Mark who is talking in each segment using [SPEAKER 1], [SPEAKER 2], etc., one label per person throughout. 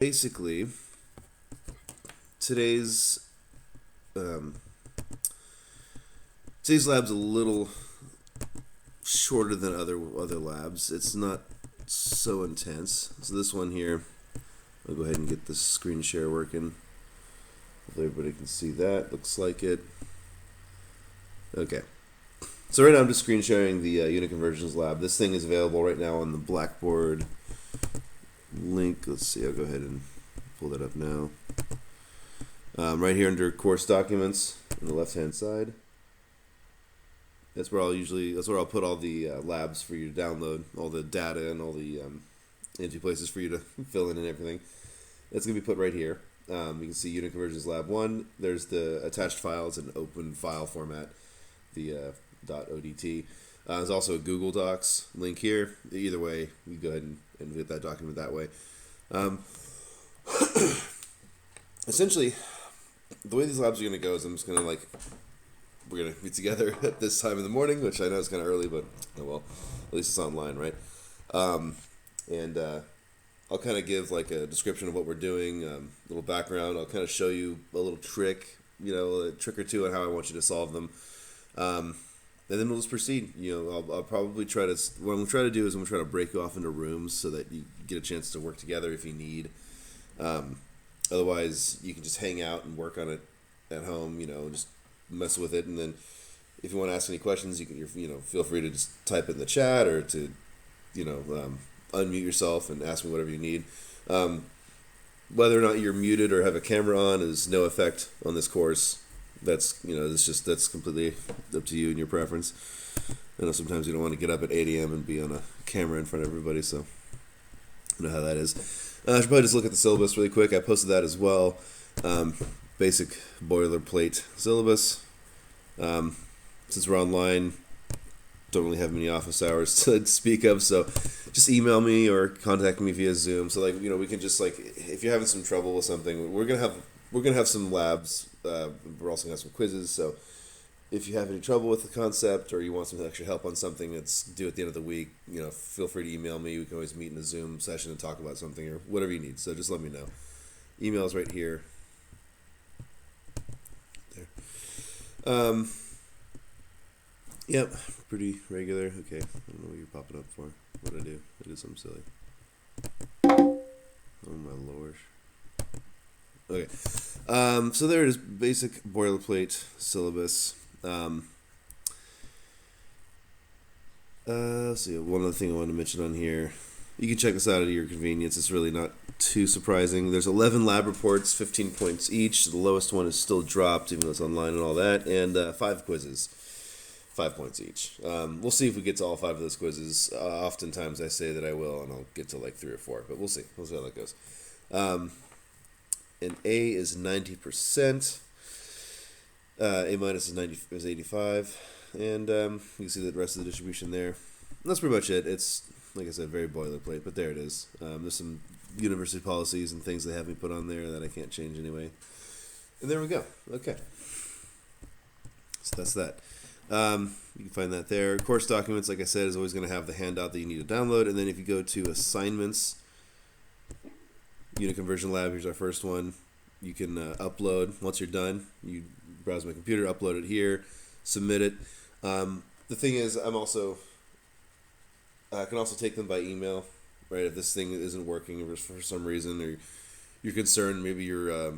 [SPEAKER 1] Basically, today's um, today's lab's a little shorter than other labs. It's not so intense. So this one here, I'll go ahead and get the screen share working. Hopefully everybody can see that. Looks like it. Okay. So right now I'm just screen sharing the unit conversions lab. This thing is available right now on the Blackboard link. Let's see. I'll go ahead and pull that up now. Right here under course documents on the left hand side. That's where I'll put all the labs for you to download, all the data and all the empty places for you to fill in and everything. That's gonna be put right here. You can see Unit Conversions Lab 1. There's the attached file. It's an open file format, the .odt. There's also a Google Docs link here. Either way, you go ahead and get that document that way. Essentially, the way these labs are going to go is we're going to meet together at this time in the morning, which I know is kind of early, but oh well, at least it's online, right? And I'll kind of give like a description of what we're doing, a little background. I'll kind of show you a little trick, a trick or two on how I want you to solve them. And then we'll just proceed. I'll probably what I'm going to try to do is I'm going to try to break you off into rooms so that you get a chance to work together if you need. Otherwise, you can just hang out and work on it at home, just mess with it. And then if you want to ask any questions, you can, feel free to just type it in the chat or to, unmute yourself and ask me whatever you need. Whether or not you're muted or have a camera on is no effect on this course. That's completely up to you and your preference. I know sometimes you don't want to get up at 8 a.m. and be on a camera in front of everybody, so you know how that is. I should probably just look at the syllabus really quick. I posted that as well. Basic boilerplate syllabus. Since we're online, don't really have many office hours to speak of, so just email me or contact me via Zoom. So we can just if you're having some trouble with something, we're gonna have some labs. We're also gonna have some quizzes. So if you have any trouble with the concept or you want some extra help on something that's due at the end of the week, feel free to email me. We can always meet in a Zoom session and talk about something or whatever you need. So just let me know. Email's right here. There. Yep, pretty regular. Okay, I don't know what you're popping up for. What did I do? I did something silly. Oh my lord. Okay. So there it is, basic boilerplate syllabus. Let's see, one other thing I want to mention on here. You can check this out at your convenience. It's really not too surprising. There's 11 lab reports, 15 points each. The lowest one is still dropped, even though it's online and all that. And 5 quizzes, 5 points each. We'll see if we get to all 5 of those quizzes. Oftentimes I say that I will, and I'll get to 3 or 4. But we'll see. We'll see how that goes. And A is 90%. A minus is 85. And you can see the rest of the distribution there. And that's pretty much it. It's, like I said, very boilerplate, but there it is. There's some university policies and things they have me put on there that I can't change anyway. And there we go. Okay. So that's that. You can find that there. Course documents, like I said, is always going to have the handout that you need to download. And then if you go to assignments, Unit Conversion Lab, here's our first one. You can upload. Once you're done, you browse my computer, upload it here, submit it. The thing is, I can also take them by email, right? If this thing isn't working for some reason, or you're concerned, maybe you're,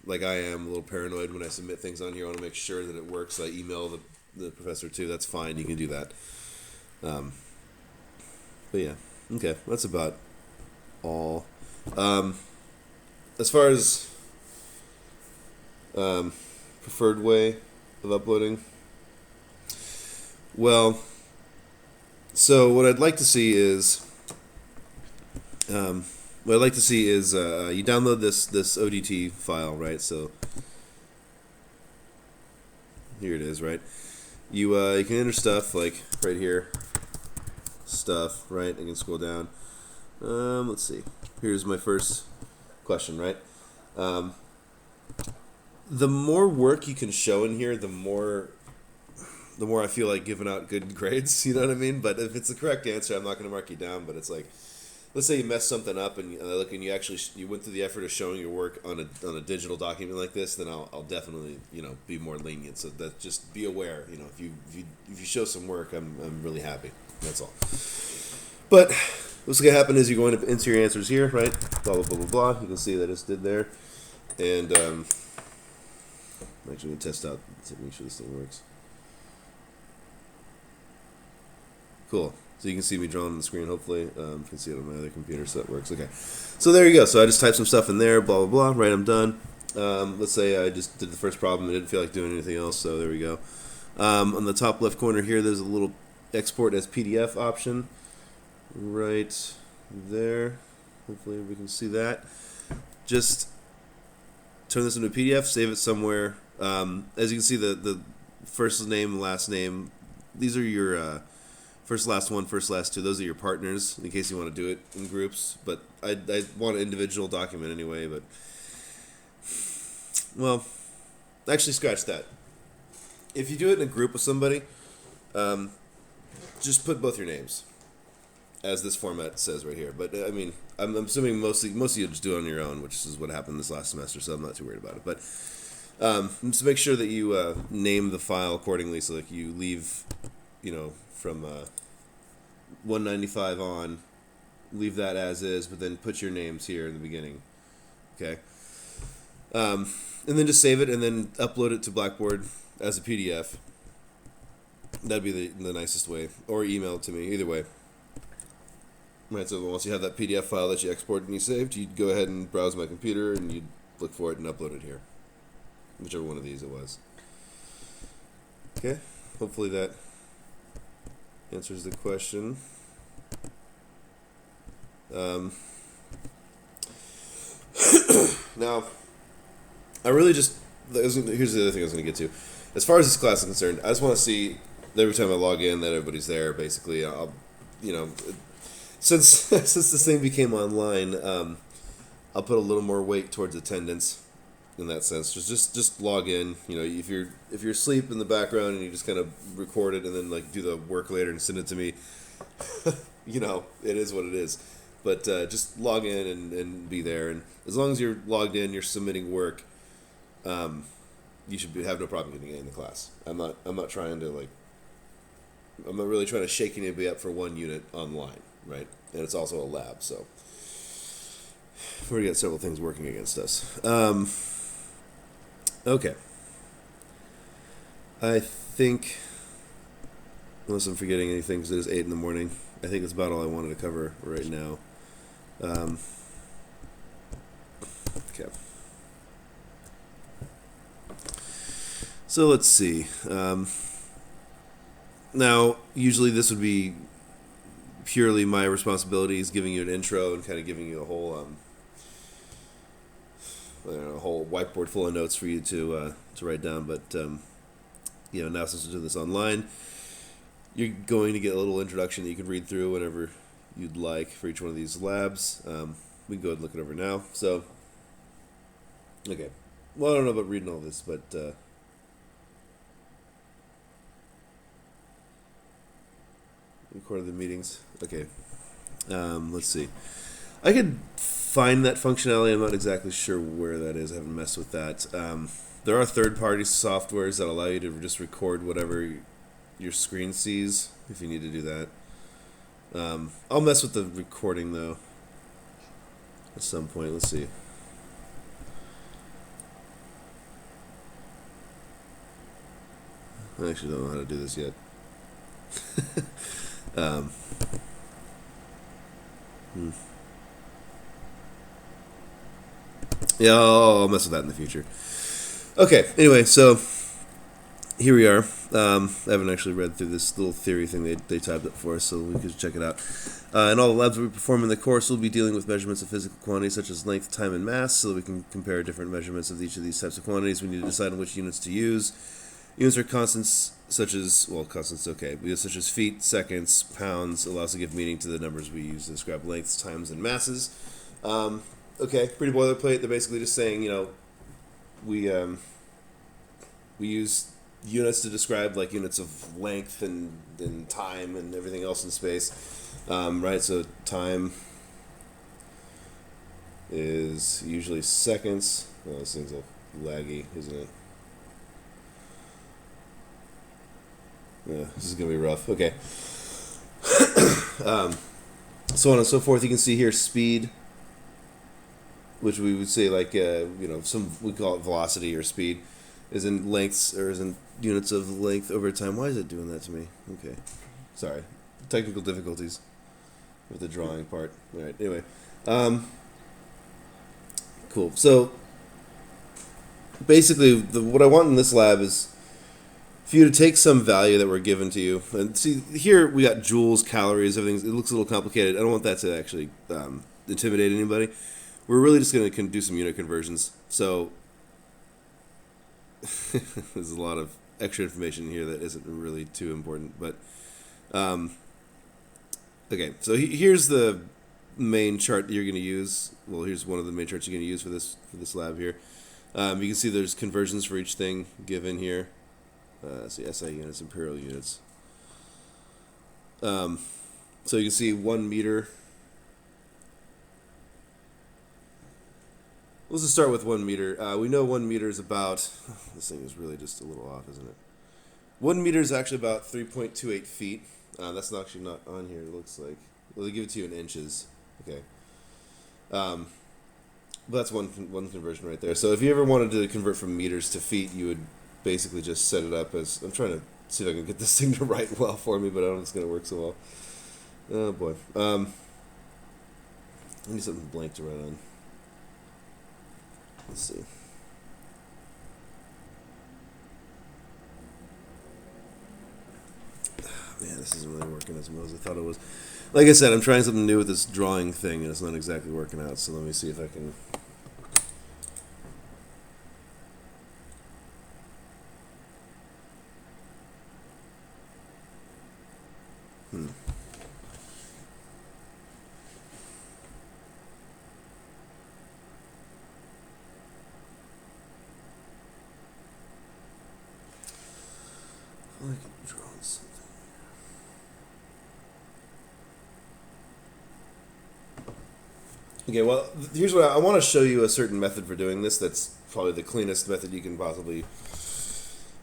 [SPEAKER 1] like I am, a little paranoid when I submit things on here. I want to make sure that it works. So I email the professor too. That's fine. You can do that. But yeah, okay. That's about all. As far as preferred way of uploading, well, so what I'd like to see is you download this ODT file, right? So here it is, right? You can enter stuff like right here, stuff, right? I can scroll down. Let's see. Here's my first question, right? The more work you can show in here, the more I feel like giving out good grades. You know what I mean? But if it's the correct answer, I'm not going to mark you down. But it's like let's say you mess something up and look, and you actually you went through the effort of showing your work on a digital document like this, then I'll definitely be more lenient. So that just be aware. If you show some work, I'm really happy. That's all. But what's going to happen is you're going to enter your answers here, right? Blah blah blah blah blah. You can see that it's did there, and I'm actually going to test out to make sure this thing works. Cool. So you can see me drawing on the screen, hopefully. You can see it on my other computer, so that works. Okay. So there you go. So I just typed some stuff in there, blah, blah, blah. Right, I'm done. Let's say I just did the first problem and didn't feel like doing anything else, so there we go. On the top left corner here, there's a little export as PDF option. Right there. Hopefully we can see that. Just turn this into a PDF, save it somewhere. As you can see, the first name, last name, these are your... first, last one, first, last two. Those are your partners in case you want to do it in groups. But I want an individual document anyway. But, well, actually scratch that. If you do it in a group with somebody, just put both your names, as this format says right here. But, I mean, I'm assuming most of you just do it on your own, which is what happened this last semester, so I'm not too worried about it. But just make sure that you name the file accordingly so that you leave, from 195 on, leave that as is, but then put your names here in the beginning. Okay. And then just save it and then upload it to Blackboard as a PDF. That'd be the nicest way. Or email it to me, either way. Right, so once you have that PDF file that you exported and you saved, you'd go ahead and browse my computer and you'd look for it and upload it here. Whichever one of these it was. Okay, hopefully that answers the question. Now, I really just... here's the other thing I was going to get to. As far as this class is concerned, I just want to see that every time I log in that everybody's there, basically. I'll, since this thing became online, I'll put a little more weight towards attendance in that sense. Just log in. If you're asleep in the background and you just kind of record it and then do the work later and send it to me, it is what it is. But just log in and be there. And as long as you're logged in, you're submitting work, you should have no problem getting in the class. I'm not trying to I'm not really trying to shake anybody up for one unit online, right? And it's also a lab, so we've already got several things working against us. Okay. I think, unless I'm forgetting anything, because it is 8 in the morning, I think that's about all I wanted to cover right now. Okay. So let's see. Now, usually this would be purely my responsibilities, giving you an intro and kind of giving you a whole whiteboard full of notes for you to write down. But now since we do this online, you're going to get a little introduction that you can read through whenever you'd like for each one of these labs. We can go ahead and look it over now. So, okay. Well, I don't know about reading all this, but record the meetings. Okay. Let's see. I could find that functionality. I'm not exactly sure where that is. I haven't messed with that. There are third-party softwares that allow you to just record whatever your screen sees if you need to do that. I'll mess with the recording though at some point. Let's see. I actually don't know how to do this yet. Yeah, I'll mess with that in the future. Okay, anyway, so here we are. I haven't actually read through this little theory thing they typed up for us, so we could check it out. In all the labs we perform in the course, we'll be dealing with measurements of physical quantities such as length, time, and mass, so that we can compare different measurements of each of these types of quantities. We need to decide on which units to use. Units are constants such as, constants, okay, such as feet, seconds, pounds, allow us to give meaning to the numbers we use to describe lengths, times, and masses. Okay, pretty boilerplate. They're basically just saying, we use units to describe units of length and time and everything else in space, right? So time is usually seconds. Oh, this thing's all laggy, isn't it? Yeah, this is gonna be rough. Okay. So on and so forth. You can see here speed, which we would say like some we call it velocity or speed, is in lengths or is in units of length over time. Why is it doing that to me? Okay, sorry, technical difficulties with the drawing part. All right, anyway, cool. So basically, what I want in this lab is for you to take some value that were given to you, and see here we got joules, calories, everything. It looks a little complicated. I don't want that to actually intimidate anybody. We're really just going to do some unit conversions. So there's a lot of extra information here that isn't really too important. But okay, so here's the main chart that you're going to use. Well, here's one of the main charts you're going to use for this lab here. You can see there's conversions for each thing given here. So SI units, imperial units. So you can see 1 meter. Let's just start with 1 meter. We know 1 meter is about, this thing is really just a little off, isn't it? 1 meter is actually about 3.28 feet. That's actually not on here, it looks like. Well, they give it to you in inches. Okay. But that's one conversion right there. So if you ever wanted to convert from meters to feet, you would basically just set it up as, I'm trying to see if I can get this thing to write well for me, but I don't think it's going to work so well. Oh boy. I need something blank to write on. Let's see. Man, this isn't really working as well as I thought it was. Like I said, I'm trying something new with this drawing thing, and it's not exactly working out, so let me see if I can... I can draw something. Okay, well, here's what I want to show you a certain method for doing this. That's probably the cleanest method you can possibly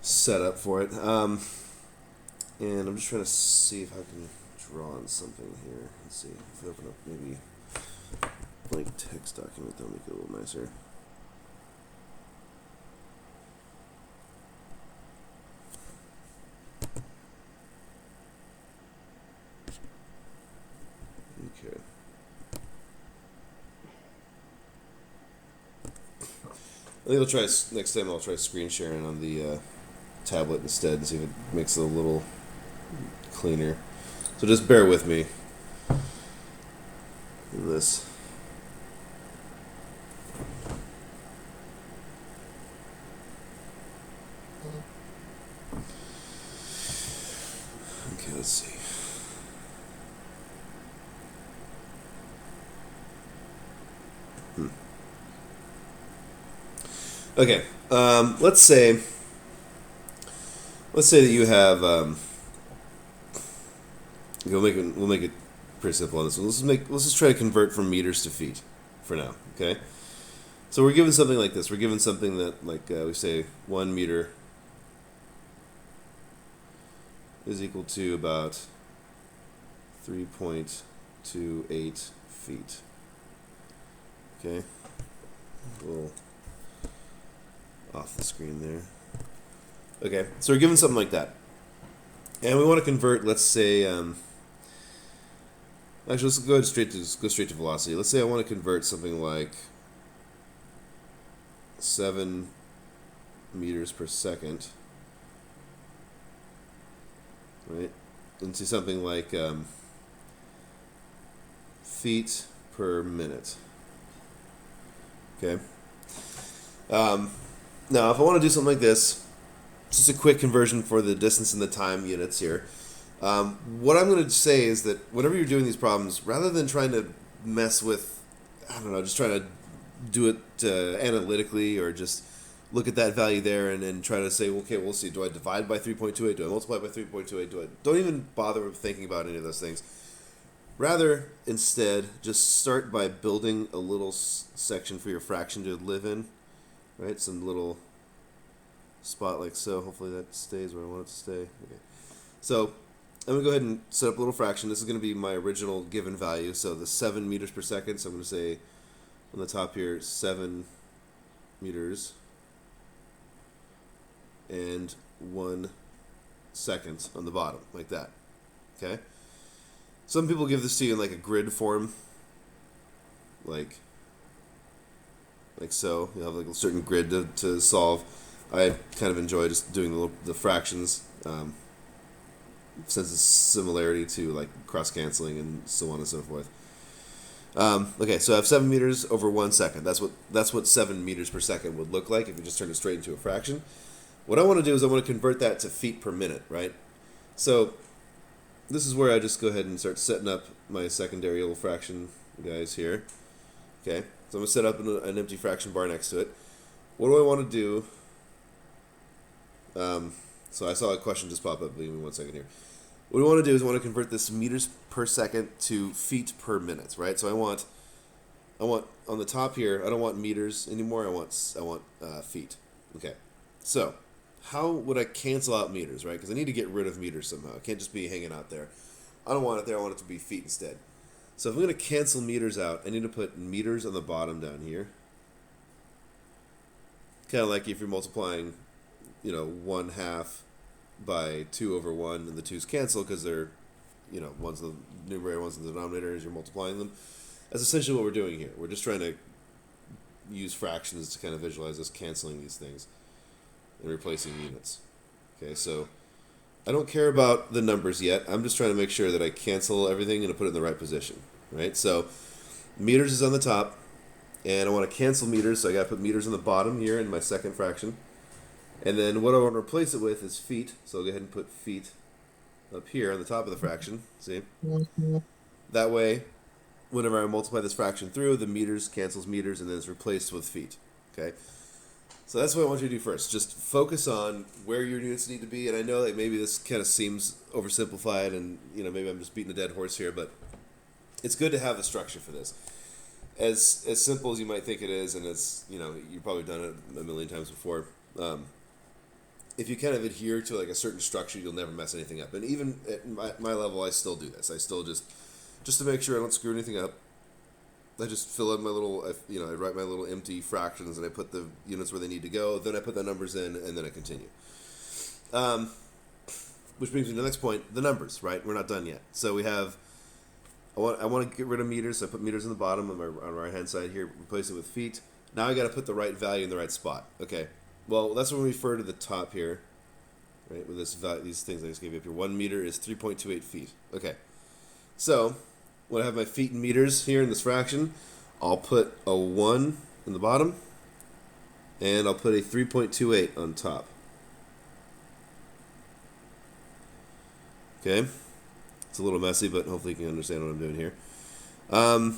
[SPEAKER 1] set up for it. And I'm just trying to see if I can draw on something here. Let's see. If I open up maybe a blank text document, that'll make it a little nicer. Okay. I think I'll try next time. I'll try screen sharing on the tablet instead and see if it makes it a little cleaner. So just bear with me in this. Okay, let's see. Okay, let's say that you have. We'll make it pretty simple on this one. Let's just try to convert from meters to feet for now. Okay, so we're given something like this. We're given something that we say 1 meter is equal to about 3.28 feet. Okay, a little off the screen there. Okay, so we're given something like that, and we want to convert. Let's say, actually, let's go straight to velocity. Let's say I want to convert something like 7 meters per second, right, into something like feet per minute. Okay. Now, if I want to do something like this, just a quick conversion for the distance and the time units here. What I'm going to say is that whenever you're doing these problems, rather than trying to mess with, I don't know, just trying to do it analytically or just look at that value there and then try to say, okay, we'll see, do I divide by 3.28? Do I multiply by 3.28? Don't even bother with thinking about any of those things. Rather, instead, just start by building a little section for your fraction to live in, right? Some little spot like so. Hopefully that stays where I want it to stay. Okay. So I'm going to go ahead and set up a little fraction. This is going to be my original given value, so the 7 meters per second. So I'm going to say on the top here, 7 meters and 1 second on the bottom, like that. Okay? Some people give this to you in like a grid form, like so. You have like a certain grid to solve. I kind of enjoy just doing the fractions, since it's similarity to like cross canceling and so on and so forth. Okay, so I have 7 meters over 1 second. That's what 7 meters per second would look like if you just turn it straight into a fraction. What I want to do is I want to convert that to feet per minute, right? So this is where I just go ahead and start setting up my secondary little fraction guys here. Okay, so I'm going to set up an empty fraction bar next to it. What do I want to do? So I saw a question just pop up. Give me 1 second here. What we want to do is I want to convert this meters per second to feet per minute, right? So I want on the top here, I don't want meters anymore. I want feet. Okay, so how would I cancel out meters, right? Because I need to get rid of meters somehow. It can't just be hanging out there. I don't want it there. I want it to be feet instead. So if I'm going to cancel meters out, I need to put meters on the bottom down here. Kind of like if you're multiplying, 1/2 by 2 over 1, and the 2's cancel because they're, one's the numerator, one's the denominator as you're multiplying them. That's essentially what we're doing here. We're just trying to use fractions to kind of visualize us canceling these things and replacing units. Okay, so I don't care about the numbers yet. I'm just trying to make sure that I cancel everything and put it in the right position, right? So meters is on the top, and I want to cancel meters, so I got to put meters on the bottom here in my second fraction. And then what I want to replace it with is feet, so I'll go ahead and put feet up here on the top of the fraction, see? That way, whenever I multiply this fraction through, the meters cancels meters, and then it's replaced with feet, okay? So that's what I want you to do first. Just focus on where your units need to be. And I know that maybe this kind of seems oversimplified and, maybe I'm just beating a dead horse here, but it's good to have a structure for this. As simple as you might think it is, and as, you've probably done it a million times before, if you kind of adhere to like a certain structure, you'll never mess anything up. And even at my level, I still do this. I still just to make sure I don't screw anything up, I just fill in my little, I write my little empty fractions, and I put the units where they need to go. Then I put the numbers in, and then I continue. Which brings me to the next point: the numbers. Right, we're not done yet. So we have. I want to get rid of meters. So I put meters on the bottom on the right hand side here. Replace it with feet. Now I got to put the right value in the right spot. Okay. Well, that's when we refer to the top here, right? With these things I just gave you up here. 1 meter is 3.28 feet. Okay. So when I have my feet in meters here in this fraction, I'll put a 1 in the bottom, and I'll put a 3.28 on top. Okay? It's a little messy, but hopefully you can understand what I'm doing here. Now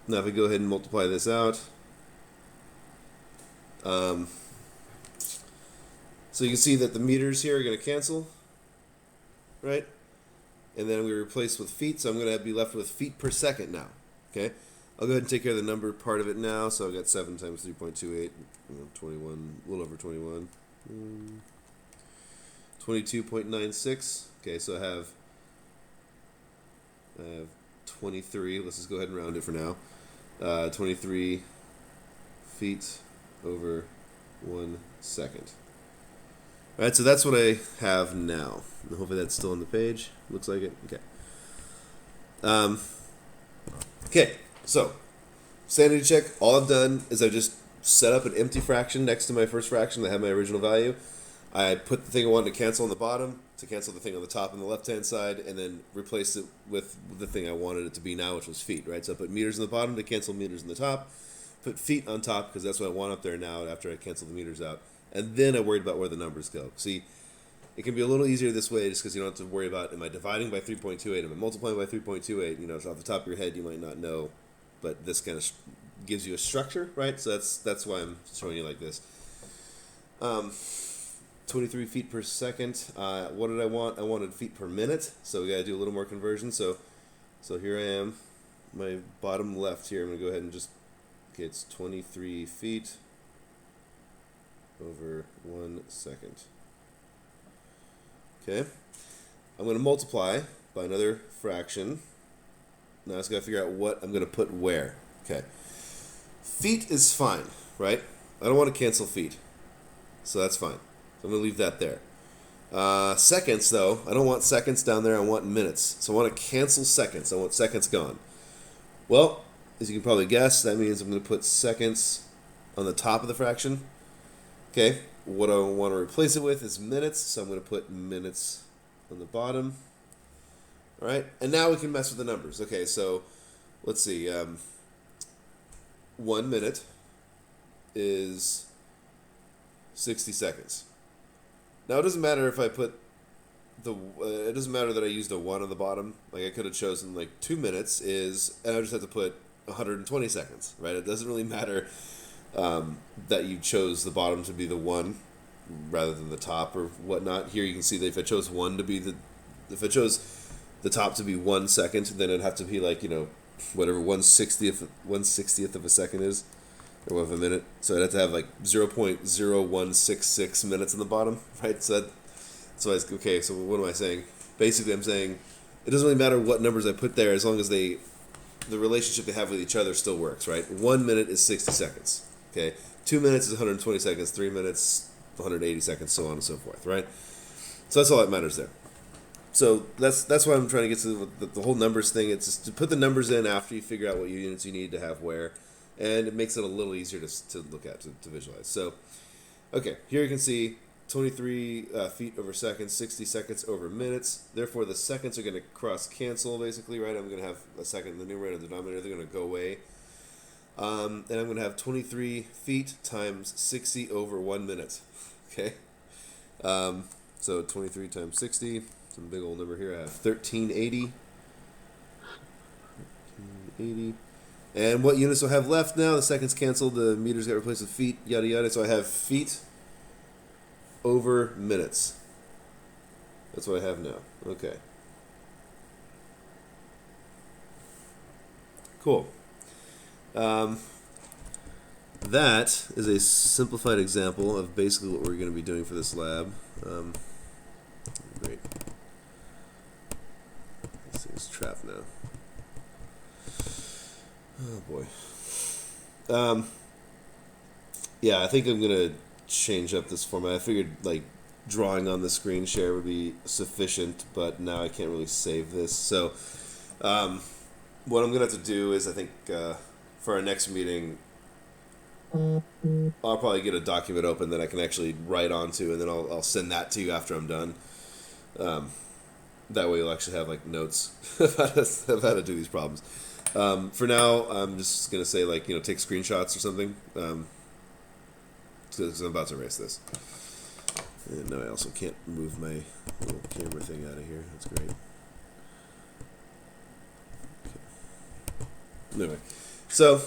[SPEAKER 1] if I go ahead and multiply this out, so you can see that the meters here are going to cancel, right? And then we replace with feet, so I'm going to be left with feet per second now. Okay, I'll go ahead and take care of the number part of it now. So I've got 7 times 3.28, 21, a little over 21, 22.96. Okay, so I have 23. Let's just go ahead and round it for now. 23 feet over 1 second. All right, so that's what I have now. Hopefully that's still on the page. Looks like it. Okay. Okay, so sanity check. All I've done is I've just set up an empty fraction next to my first fraction that had my original value. I put the thing I wanted to cancel on the bottom to cancel the thing on the top on the left-hand side, and then replaced it with the thing I wanted it to be now, which was feet, right? So I put meters on the bottom to cancel meters on the top, put feet on top because that's what I want up there now after I cancel the meters out, and then I worried about where the numbers go. See, it can be a little easier this way just because you don't have to worry about, am I dividing by 3.28, am I multiplying by 3.28, so off the top of your head you might not know, but this kind of gives you a structure, right? So that's why I'm showing you like this. 23 feet per second. What did I want? I wanted feet per minute, so we got to do a little more conversion. So So here I am, my bottom left here. I'm going to go ahead and just, okay, it's 23 feet over 1 second. Okay, I'm going to multiply by another fraction. Now I just got to figure out what I'm going to put where. Okay, feet is fine, right? I don't want to cancel feet, so that's fine. So I'm going to leave that there. Seconds, though, I don't want seconds down there. I want minutes. So I want to cancel seconds. I want seconds gone. Well, as you can probably guess, that means I'm going to put seconds on the top of the fraction. Okay, what I want to replace it with is minutes, so I'm going to put minutes on the bottom. All right, and now we can mess with the numbers. Okay, so let's see. 1 minute is 60 seconds. Now it doesn't matter if I put it doesn't matter that I used a 1 on the bottom. Like I could have chosen like 2 minutes is, and I just have to put 120 seconds, right? It doesn't really matter that you chose the bottom to be the 1 rather than the top or whatnot. Here you can see that if I chose if I chose the top to be 1 second, then it'd have to be like, whatever 1/60th of a second is, or of a minute. So I'd have to have like 0.0166 minutes on the bottom, right? So okay, so what am I saying? Basically, I'm saying it doesn't really matter what numbers I put there as long as the relationship they have with each other still works, right? 1 minute is 60 seconds, okay? 2 minutes is 120 seconds, 3 minutes, 180 seconds, so on and so forth, right? So that's all that matters there. So that's why I'm trying to get to the whole numbers thing. It's just to put the numbers in after you figure out what units you need to have where, and it makes it a little easier to look at, to visualize. So, okay, here you can see 23 feet over seconds, 60 seconds over minutes. Therefore, the seconds are going to cross cancel, basically, right? I'm going to have a second in the numerator and the denominator. They're going to go away. And I'm going to have 23 feet times 60 over 1 minute. Okay? So 23 times 60, some big old number here. I have 1380. 1380. And what units do I have left now? The seconds canceled, the meters got replaced with feet, yada yada. So I have feet over minutes. That's what I have now. Okay. Cool. That is a simplified example of basically what we're going to be doing for this lab. Great. This thing's trapped now. Oh boy. Yeah, I think I'm going to change up this format. I figured like drawing on the screen share would be sufficient, but now I can't really save this. So what I'm going to have to do is I think for our next meeting, I'll probably get a document open that I can actually write onto, and then I'll send that to you after I'm done. That way you'll actually have like notes of how to do these problems. For now, I'm just going to say like, take screenshots or something. Because I'm about to erase this. And now I also can't move my little camera thing out of here. That's great. Okay. Anyway, so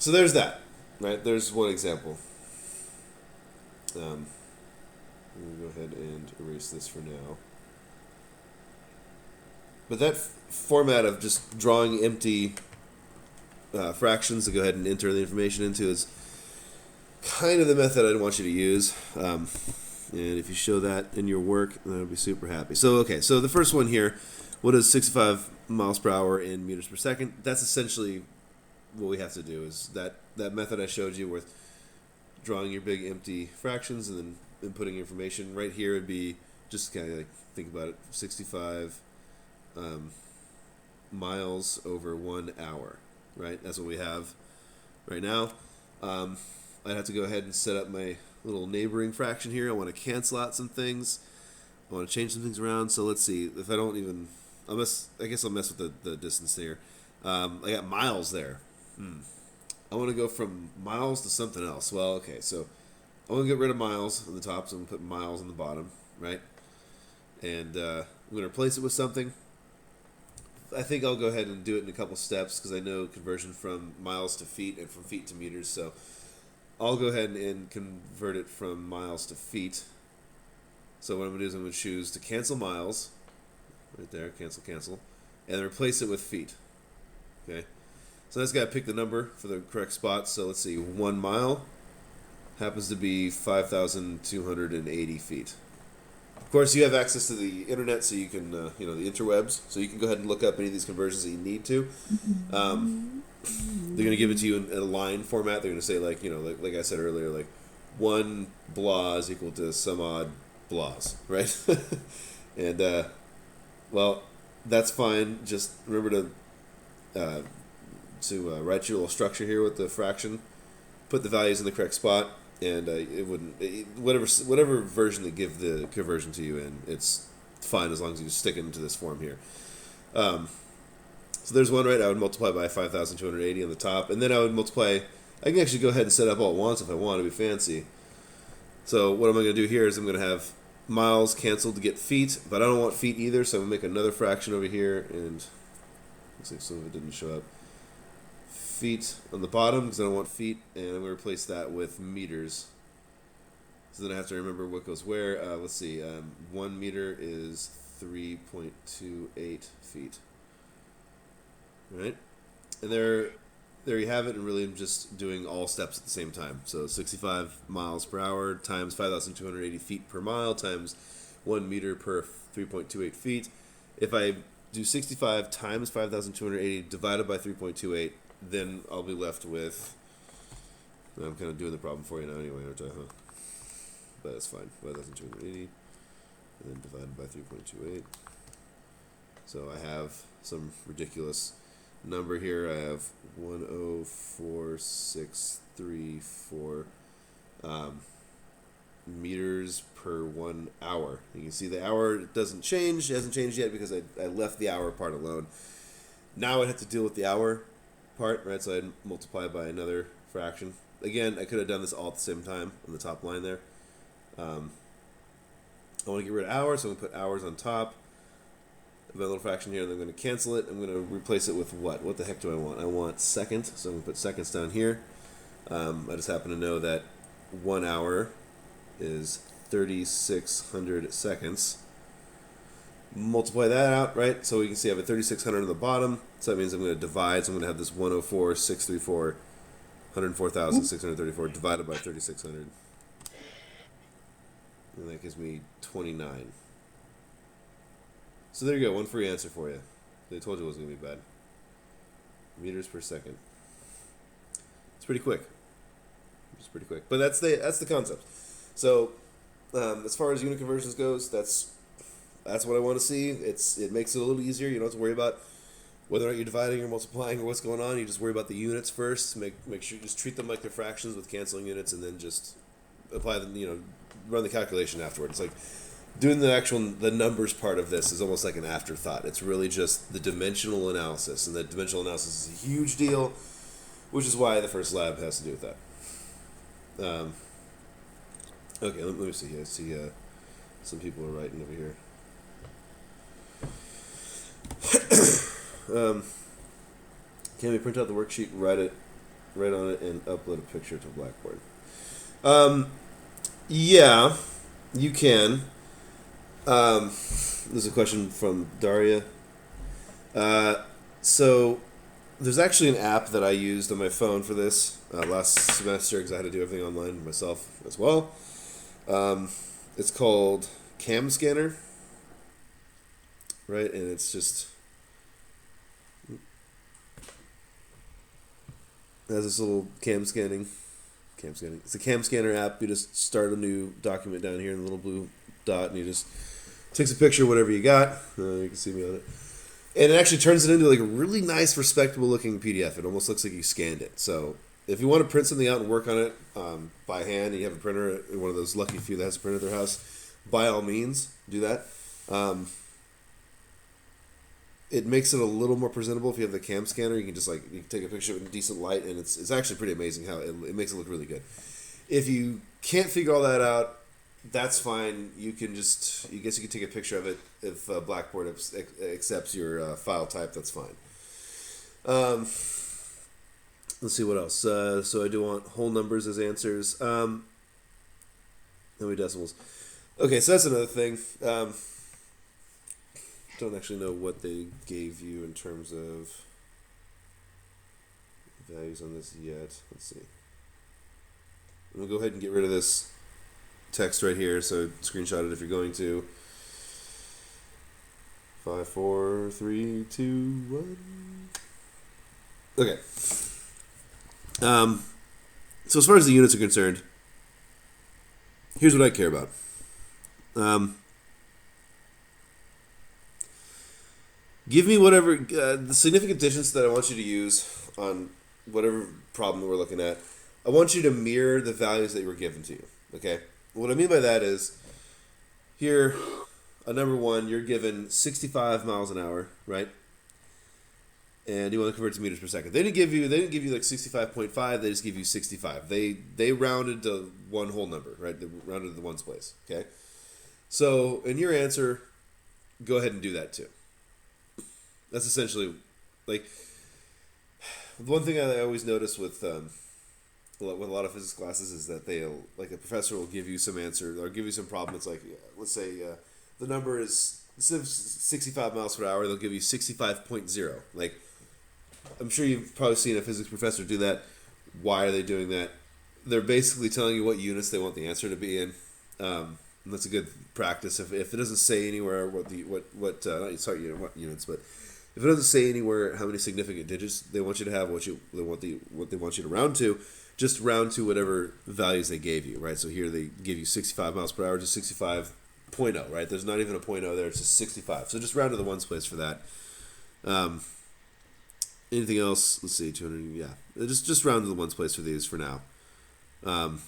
[SPEAKER 1] there's that. Right, there's one example. I'm going to go ahead and erase this for now. But that format of just drawing empty fractions to go ahead and enter the information into is kind of the method I'd want you to use. And if you show that in your work, then I'll be super happy. So, okay, so the first one here, what is 65 miles per hour in meters per second? That's essentially what we have to do, is that method I showed you with drawing your big empty fractions and then inputting information. Right here would be just kind of like, think about it, 65 miles over 1 hour, right? That's what we have right now. I'd have to go ahead and set up my little neighboring fraction here. I want to cancel out some things. I want to change some things around. So let's see. If I don't even, I guess I'll mess with the distance here. I got miles there. I want to go from miles to something else. Well, okay, so I want to get rid of miles on the top, so I'm going to put miles on the bottom, right? And I'm going to replace it with something. I think I'll go ahead and do it in a couple steps because I know conversion from miles to feet and from feet to meters. So I'll go ahead and convert it from miles to feet. So what I'm going to do is I'm going to choose to cancel miles. Right there, cancel. and replace it with feet. Okay, so I just got to pick the number for the correct spot. So let's see, 1 mile happens to be 5,280 feet. Of course, you have access to the internet, so you can, the interwebs, so you can go ahead and look up any of these conversions that you need to. They're going to give it to you in a line format. They're going to say, like I said earlier, like 1 blah is equal to some odd blahs, right? And, well, that's fine. Just remember to write your little structure here with the fraction, put the values in the correct spot, and whatever version they give the conversion to you in, it's fine as long as you stick it into this form here. So there's one, right? I would multiply by 5,280 on the top, and then I would multiply. I can actually go ahead and set up all at once if I want to be fancy. So what am I going to do here is I'm going to have miles canceled to get feet, but I don't want feet either, so I'm going to make another fraction over here, and let's see if some of it didn't show up. Feet on the bottom because I don't want feet, and I'm going to replace that with meters. So then I have to remember what goes where. Let's see, 1 meter is 3.28 feet. Right? And there you have it, and really I'm just doing all steps at the same time. So 65 miles per hour times 5,280 feet per mile times 1 meter per 3.28 feet. If I do 65 times 5,280 divided by 3.28, then I'll be left with, I'm kind of doing the problem for you now anyway, aren't I? Huh? But that's fine. 5,280 and then divided by 3.28. So I have some ridiculous number here. I have 104,634 meters per 1 hour. You can see the hour doesn't change. It hasn't changed yet because I left the hour part alone. Now I'd have to deal with the hour part, right? So I'd multiply by another fraction. Again, I could have done this all at the same time on the top line there. I want to get rid of hours, so I'm going to put hours on top of my little fraction here, and I'm going to cancel it. I'm going to replace it with what? What the heck do I want? I want second, so I'm going to put seconds down here. I just happen to know that 1 hour is 3,600 seconds. Multiply that out, right? So we can see I have a 3,600 on the bottom. So that means I'm going to divide. So I'm going to have this 104,634 divided by 3,600. And that gives me 29. So there you go, one free answer for you. They told you it wasn't going to be bad. Meters per second. It's pretty quick. It's pretty quick. But that's the concept. So as far as unit conversions goes, that's what I want to see. It makes it a little easier. You don't have to worry about whether or not you're dividing or multiplying or what's going on. You just worry about the units first. Make sure you just treat them like they're fractions with canceling units, and then just apply them. Run the calculation afterward. It's like doing the numbers part of this is almost like an afterthought. It's really just the dimensional analysis, and the dimensional analysis is a huge deal, which is why the first lab has to do with that. Okay, let me see. I see some people are writing over here. Can we print out the worksheet, write on it, and upload a picture to Blackboard? Yeah, you can. There's a question from Daria. So there's actually an app that I used on my phone for this last semester because I had to do everything online myself as well. It's called Cam Scanner, right? And it's just has this little cam scanning. It's a cam scanner app. You just start a new document down here in the little blue dot, and you just takes a picture of whatever you got. You can see me on it. And it actually turns it into like a really nice, respectable looking PDF. It almost looks like you scanned it. So if you want to print something out and work on it by hand, and you have a printer, one of those lucky few that has a printer at their house, by all means, do that. It makes it a little more presentable if you have the cam scanner. You can just you can take a picture of it in decent light, and it's actually pretty amazing how it makes it look really good. If you can't figure all that out, that's fine. You can you can take a picture of it if Blackboard accepts your file type. That's fine. Let's see what else. So I do want whole numbers as answers. How many decimals? Okay, so that's another thing. don't actually know what they gave you in terms of values on this yet. Let's see. I'm going to go ahead and get rid of this text right here, so screenshot it if you're going to. 5, 4, 3, 2, 1. Okay. So as far as the units are concerned, here's what I care about. Give me whatever the significant digits that I want you to use on whatever problem we're looking at. I want you to mirror the values that were given to you. Okay? What I mean by that is, here, number 1, you're given 65 miles an hour, right? And you want to convert to meters per second. They didn't give you like 65.5. They just give you 65. They rounded to one whole number, right? They rounded to the ones place. Okay. So in your answer, go ahead and do that too. That's essentially like one thing I always notice with a lot of physics classes is that they'll like a professor will give you some answer or give you some problem. It's like let's say the number is instead of 65 miles per hour, they'll give you 65.0. Like I'm sure you've probably seen a physics professor do that. Why are they doing that? They're basically telling you what units they want the answer to be in. And that's a good practice. If it doesn't say anywhere what units, but if it doesn't say anywhere how many significant digits they want you to have, what they want you to round to, just round to whatever values they gave you, right? So here they give you 65 miles per hour to 65.0, right? There's not even a 0.0 there; it's just 65. So just round to the ones place for that. Anything else? Let's see, 200. Yeah, just round to the ones place for these for now. You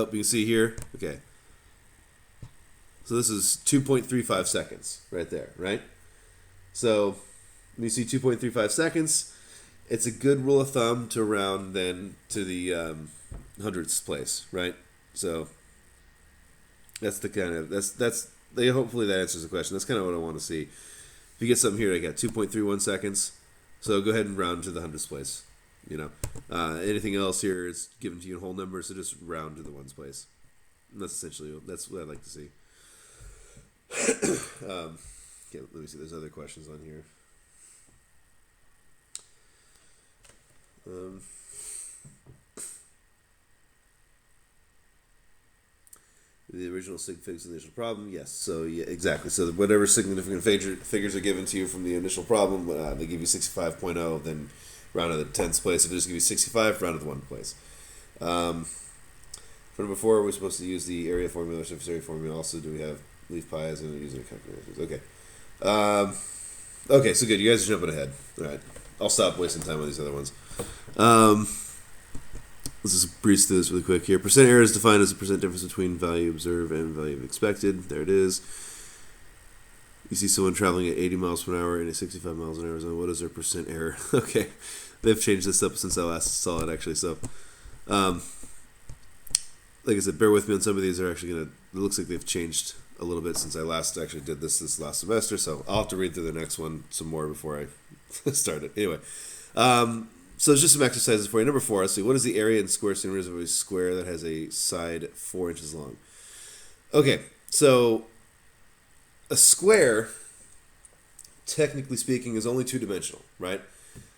[SPEAKER 1] can see here. Okay. So this is 2.35 seconds right there, right? So when you see 2.35 seconds, it's a good rule of thumb to round then to the hundredths place, right? So that's the kind of hopefully that answers the question. That's kind of what I want to see. If you get something here, I got 2.31 seconds. So go ahead and round to the hundredths place. Anything else here is given to you in whole numbers, so just round to the ones place. And that's what I'd like to see. Let me see. There's other questions on here. The original sig figs initial problem, yes. So yeah, exactly. So whatever significant figures are given to you from the initial problem, they give you 65.0, then round to the tens place. If they just give you 65, round to the one place. For number 4, we're supposed to use the area formula, surface area formula. Also, do we have leaf pi as in using calculators? Okay. Okay, so good. You guys are jumping ahead. All right. I'll stop wasting time on these other ones. Let's just breeze through this really quick here. Percent error is defined as the percent difference between value observed and value expected. There it is. You see someone traveling at 80 miles per hour in a 65 miles an hour zone. What is their percent error? Okay. They've changed this up since I last saw it, actually. So, like I said, bear with me on some of these. Are actually going to... It looks like they've changed a little bit since I last actually did this last semester. So I'll have to read through the next one some more before I start it. Anyway. So it's just some exercises for you. Number 4, let's see. What is the area in square centimeters of a square that has a side 4 inches long? Okay, so a square, technically speaking, is only 2-dimensional, right?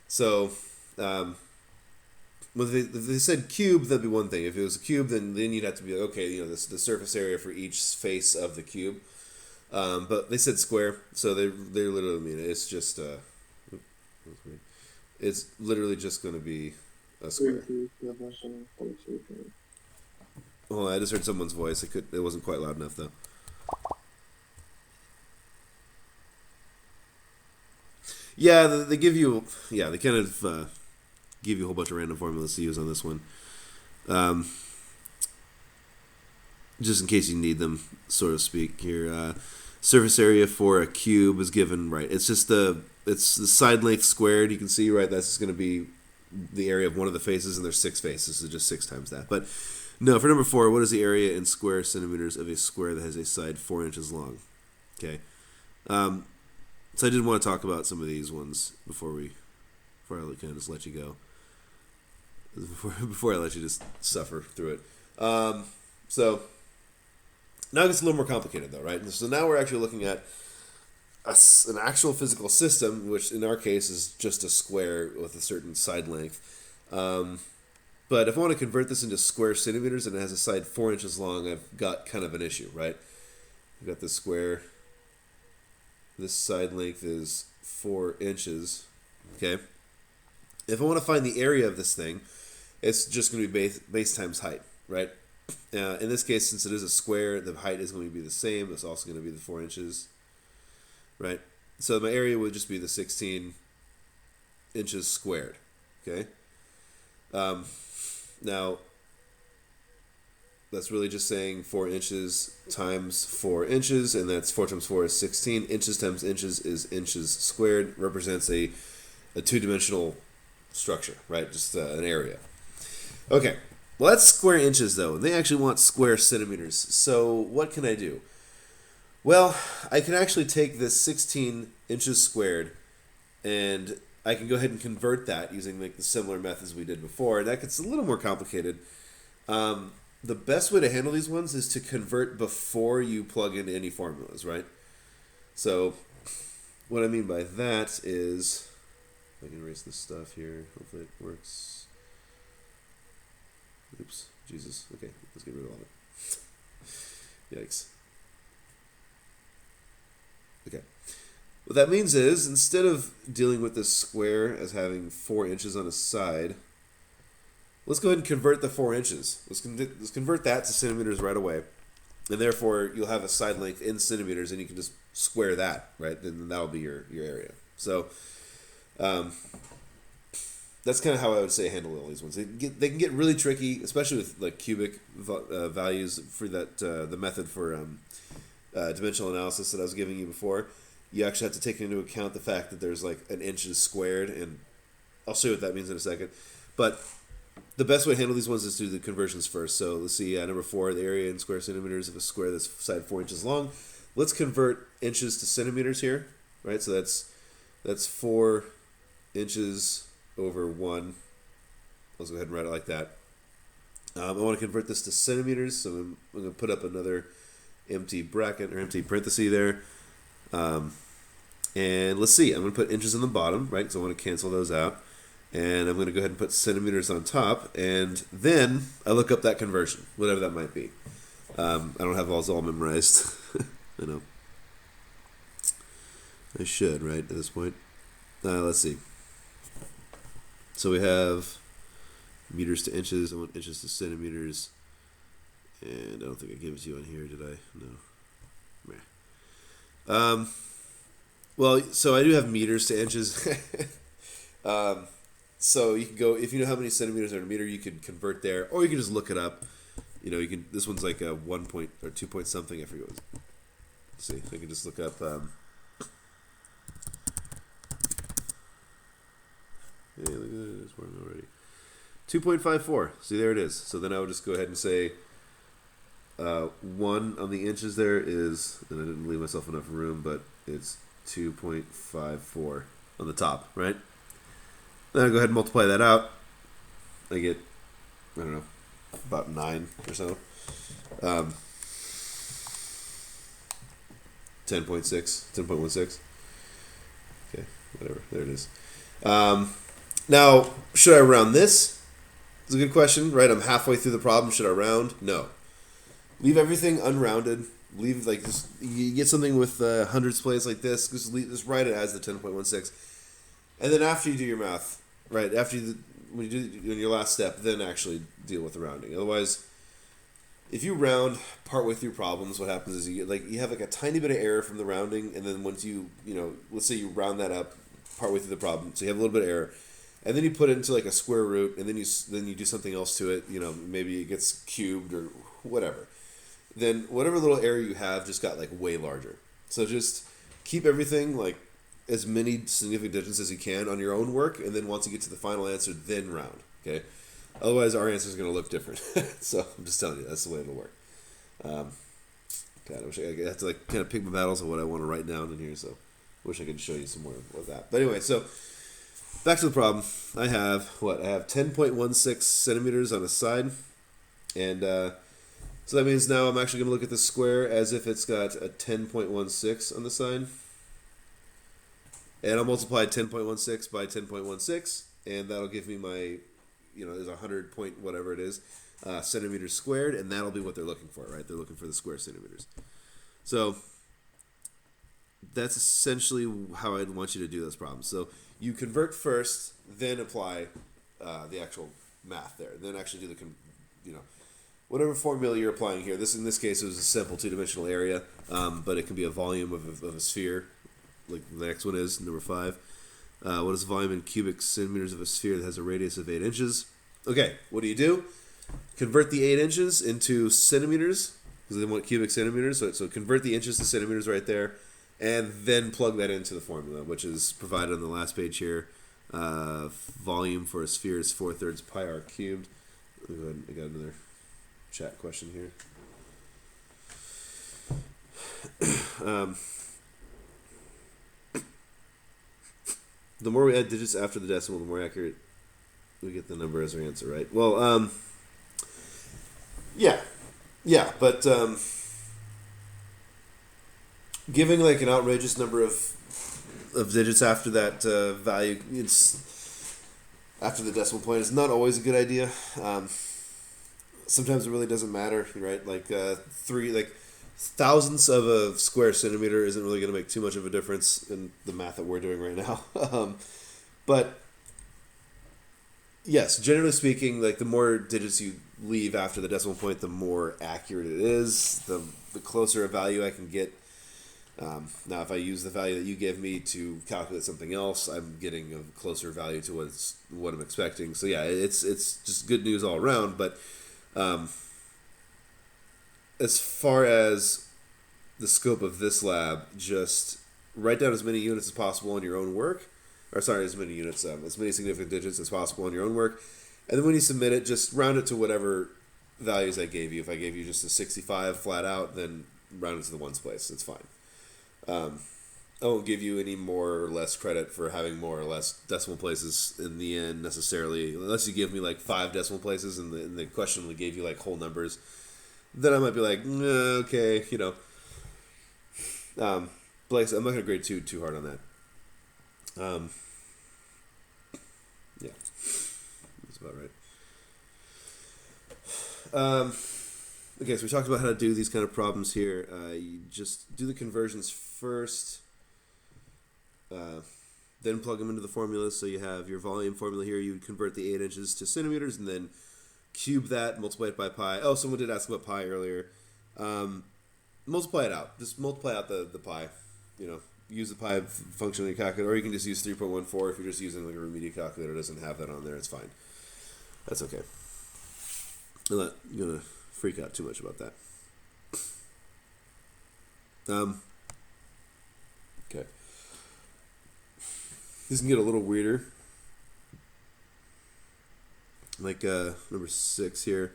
[SPEAKER 1] So if they said cube, that'd be one thing. If it was a cube, then you'd have to be like, okay, the surface area for each face of the cube. But they said square, so they literally mean it. It's just it's literally just going to be a square. Oh, I just heard someone's voice. It wasn't quite loud enough though. Yeah, they give you. Yeah, they kind of give you a whole bunch of random formulas to use on this one, just in case you need them, so to speak. Here, surface area for a cube is given right. It's the side length squared. You can see right. That's just going to be the area of one of the faces, and there's 6 faces, so just 6 times that. But no, for number 4, what is the area in square centimeters of a square that has a side 4 inches long? Okay. So I did want to talk about some of these ones before I kind of just let you go. Before I let you just suffer through it. So Now it gets a little more complicated though, right? And so now we're actually looking at an actual physical system, which in our case is just a square with a certain side length. But if I want to convert this into square centimeters and it has a side 4 inches long, I've got kind of an issue, right? I've got this square. This side length is 4 inches. Okay. If I want to find the area of this thing, it's just going to be base times height, right? In this case, since it is a square, the height is going to be the same. It's also going to be the 4 inches, right? So my area would just be the 16 inches squared, okay? Now, that's really just saying 4 inches times 4 inches, and that's 4 times 4 is 16. Inches times inches is inches squared, represents a two-dimensional structure, right? Just an area. Okay, well, that's square inches, though. They actually want square centimeters. So what can I do? Well, I can actually take this 16 inches squared, and I can go ahead and convert that using like the similar methods we did before. And that gets a little more complicated. The best way to handle these ones is to convert before you plug in any formulas, right? So what I mean by that is, I can erase this stuff here. Hopefully it works. Oops, Jesus. Okay, let's get rid of all of it. Yikes. Okay. What that means is, instead of dealing with this square as having 4 inches on a side, let's go ahead and convert the 4 inches. Let's convert that to centimeters right away. And therefore, you'll have a side length in centimeters, and you can just square that, right? Then that'll be your area. So, that's kind of how I would say handle all these ones. They can get really tricky, especially with like cubic values for that the method for dimensional analysis that I was giving you before. You actually have to take into account the fact that there's like an inches squared, and I'll show you what that means in a second. But the best way to handle these ones is to do the conversions first. So let's see, number 4, the area in square centimeters of a square that's side 4 inches long. Let's convert inches to centimeters here, right? So that's 4 inches over 1. Let's go ahead and write it like that. I want to convert this to centimeters, so I'm going to put up another empty bracket or empty parenthesis there. And let's see, I'm going to put inches on the bottom, right? Because I want to cancel those out. And I'm going to go ahead and put centimeters on top. And then I look up that conversion, whatever that might be. I don't have all memorized. I know. I should, right, at this point. Let's see. So we have meters to inches. I want inches to centimeters. And I don't think I gave it to you on here, did I? No. Well, so I do have meters to inches. So you can go, if you know how many centimeters are in a meter, you can convert there, or you can just look it up. You know, you can. This one's like a 1 point or 2 point something. I forget what. Let's see, I can just look up. Hey, look at this, it's working already. 2.54. See, there it is. So then I would just go ahead and say 1 on the inches there is, and I didn't leave myself enough room, but it's 2.54 on the top, right? Then I go ahead and multiply that out. I get, I don't know, about 9 or so. 10.16. Okay, whatever. There it is. Now, should I round this? It's a good question, right? I'm halfway through the problem. Should I round? No. Leave everything unrounded. Leave like this. You get something with hundreds place like this. Just write it as the 10.16, and then after you do your math, right? When you do in your last step, then actually deal with the rounding. Otherwise, if you round partway through problems, what happens is you have a tiny bit of error from the rounding, and then once let's say you round that up partway through the problem, so you have a little bit of error, and then you put it into like a square root, and then you do something else to it. Maybe it gets cubed or whatever. Then whatever little error you have just got like way larger. So just keep everything like as many significant digits as you can on your own work, and then once you get to the final answer, then round. Okay. Otherwise, our answer is going to look different. So I'm just telling you, that's the way it'll work. God, I wish I have to like kind of pick my battles of what I want to write down in here. So I wish I could show you some more of that. But anyway, so back to the problem. I have 10.16 centimeters on a side, and So that means now I'm actually going to look at the square as if it's got a 10.16 on the side. And I'll multiply 10.16 by 10.16, and that'll give me my, there's 100 point whatever it is, centimeters squared, and that'll be what they're looking for, right? They're looking for the square centimeters. So that's essentially how I'd want you to do those problems. So you convert first, then apply the actual math there. Then actually do whatever formula you're applying here. In this case, it was a simple two-dimensional area, but it can be a volume of a sphere, like the next one is, number 5. What is the volume in cubic centimeters of a sphere that has a radius of 8 inches? Okay, what do? Convert the 8 inches into centimeters, because they want cubic centimeters, so convert the inches to centimeters right there, and then plug that into the formula, which is provided on the last page here. Volume for a sphere is 4/3 pi r cubed. Let me go ahead, I got another chat question here. The more we add digits after the decimal, the more accurate we get the number as our answer, right? Well, yeah, but giving like an outrageous number of digits after that value, after the decimal point, is not always a good idea. Sometimes it really doesn't matter, right? Like thousandths of a square centimeter isn't really going to make too much of a difference in the math that we're doing right now. But yes, generally speaking, like the more digits you leave after the decimal point, the more accurate it is. The closer a value I can get. Now, if I use the value that you gave me to calculate something else, I'm getting a closer value to what I'm expecting. So yeah, it's just good news all around. But as far as the scope of this lab, just write down as many units as possible in your own work. As many significant digits as possible in your own work. And then when you submit it, just round it to whatever values I gave you. If I gave you just a 65 flat out, then round it to the ones place. It's fine. I won't give you any more or less credit for having more or less decimal places in the end necessarily, unless you give me like 5 decimal places and the question only gave you like whole numbers. Then I might be like, okay, Blake, I'm not going to grade too hard on that. Yeah, that's about right. Okay, so we talked about how to do these kind of problems here. You just do the conversions first, then plug them into the formula. So you have your volume formula here. You would convert the 8 inches to centimeters, and then cube that, multiply it by pi. Oh, someone did ask about pi earlier. Multiply it out. Just multiply out the pi. Use the pi function in your calculator, or you can just use 3.14 if you're just using like a remedial calculator. It doesn't have that on there. It's fine. That's okay. I'm not gonna freak out too much about that. Okay. This can get a little weirder. Like number 6 here.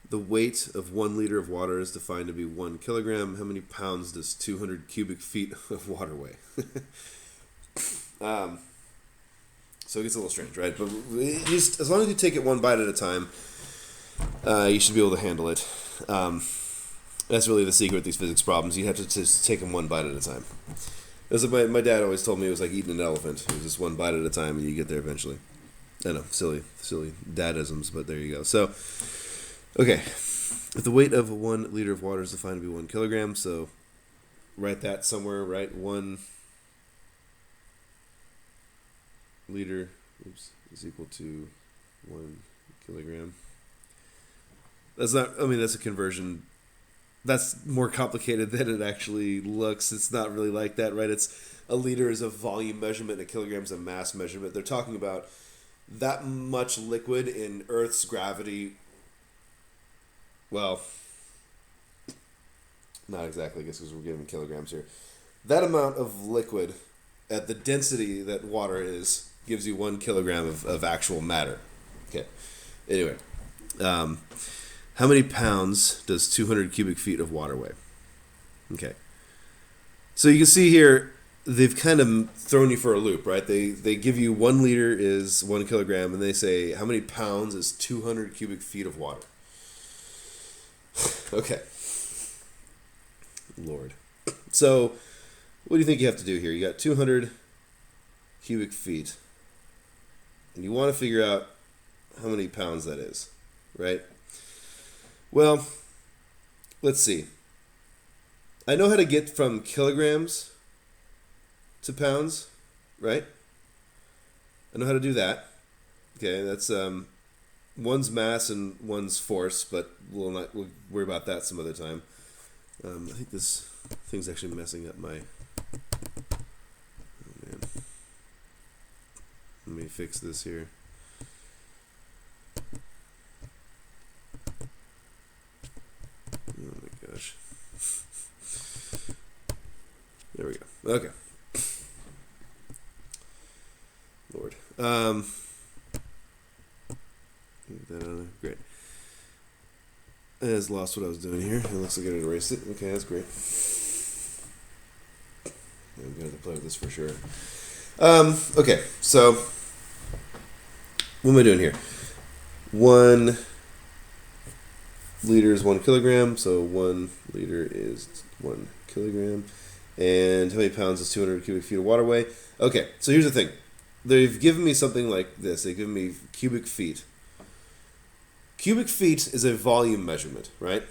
[SPEAKER 1] The weight of 1 liter of water is defined to be 1 kilogram. How many pounds does 200 cubic feet of water weigh? So it gets a little strange, right? But just as long as you take it one bite at a time, you should be able to handle it. That's really the secret with these physics problems. You have to just take them one bite at a time. That's what my dad always told me. It was like eating an elephant. It was just one bite at a time, and you get there eventually. I know, silly dadisms, but there you go. So, okay, if the weight of 1 liter of water is defined to be 1 kilogram, so write that somewhere, right? 1 liter is equal to 1 kilogram. That's a conversion. That's more complicated than it actually looks. It's not really like that, right? A liter is a volume measurement, and a kilogram is a mass measurement. They're talking about that much liquid in Earth's gravity. Well, not exactly, I guess, because we're giving kilograms here. That amount of liquid at the density that water is gives you 1 kilogram of actual matter. Okay. Anyway, how many pounds does 200 cubic feet of water weigh? Okay. So you can see here, they've kind of thrown you for a loop, right? They give you 1 liter is 1 kilogram, and they say, how many pounds is 200 cubic feet of water? Okay. Lord. So, what do you think you have to do here? You got 200 cubic feet. And you want to figure out how many pounds that is, right? Well, let's see. I know how to get from kilograms to pounds, right? I know how to do that. Okay, that's one's mass and one's force, but we'll worry about that some other time. I think this thing's actually messing up my. Oh man, let me fix this here. Oh my gosh. There we go. Okay. Lord. Get that out of there. Great. I just lost what I was doing here. It looks like I erased it. Okay, that's great. I'm going to have to play with this for sure. Okay, so what am I doing here? 1 liter is 1 kilogram, so 1 liter is 1 kilogram. And how many pounds is 200 cubic feet of waterway? Okay, so here's the thing. They've given me something like this. They've given me cubic feet. Cubic feet is a volume measurement, right?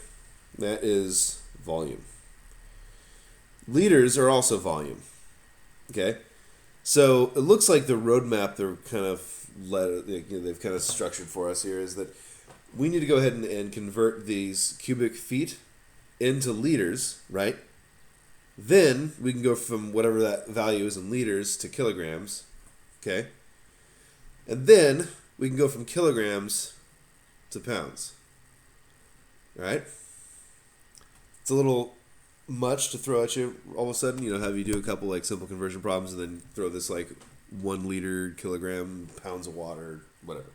[SPEAKER 1] That is volume. Liters are also volume. Okay? So it looks like the roadmap they've kind of structured for us here is that we need to go ahead and convert these cubic feet into liters, right? Then we can go from whatever that value is in liters to kilograms, okay? And then we can go from kilograms to pounds, right? It's a little much to throw at you all of a sudden, have you do a couple like simple conversion problems and then throw this like 1 liter, kilogram, pounds of water, whatever.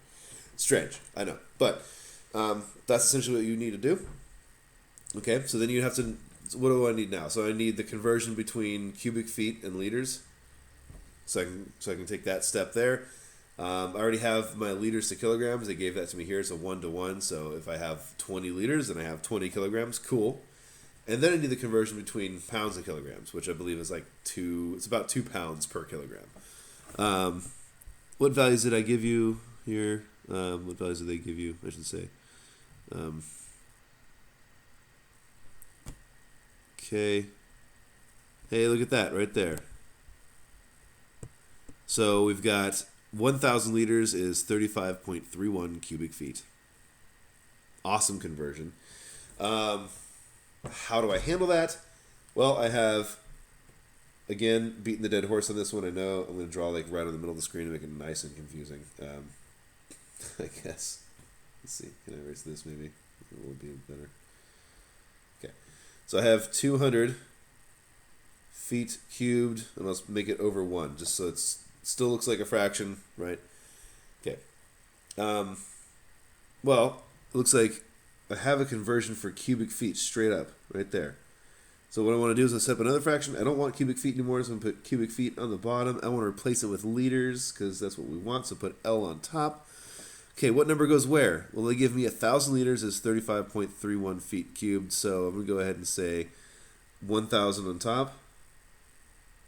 [SPEAKER 1] Strange, I know, but that's essentially what you need to do. Okay, so then you have to. What do I need now? So I need the conversion between cubic feet and liters. So I can take that step there. I already have my liters to kilograms. They gave that to me here. It's a 1-to-1. So if I have 20 liters and I have 20 kilograms, cool. And then I need the conversion between pounds and kilograms, which I believe is like it's about 2 pounds per kilogram. What values did I give you here? What values did they give you, I should say? Okay. Hey, look at that right there. So we've got 1,000 liters is 35.31 cubic feet. Awesome conversion. How do I handle that? Well, I have, again, beaten the dead horse on this one. I know I'm going to draw like right in the middle of the screen to make it nice and confusing. I guess. Let's see. Can I erase this maybe? It will be better. Okay. So I have 200 feet cubed, and let's make it over 1, just so it still looks like a fraction, right? Okay. Well, it looks like I have a conversion for cubic feet straight up, right there. So what I want to do is I set up another fraction. I don't want cubic feet anymore, so I'm going to put cubic feet on the bottom. I want to replace it with liters, because that's what we want, so put L on top. Okay, what number goes where? Well, they give me 1,000 liters is 35.31 feet cubed, so I'm going to go ahead and say 1,000 on top,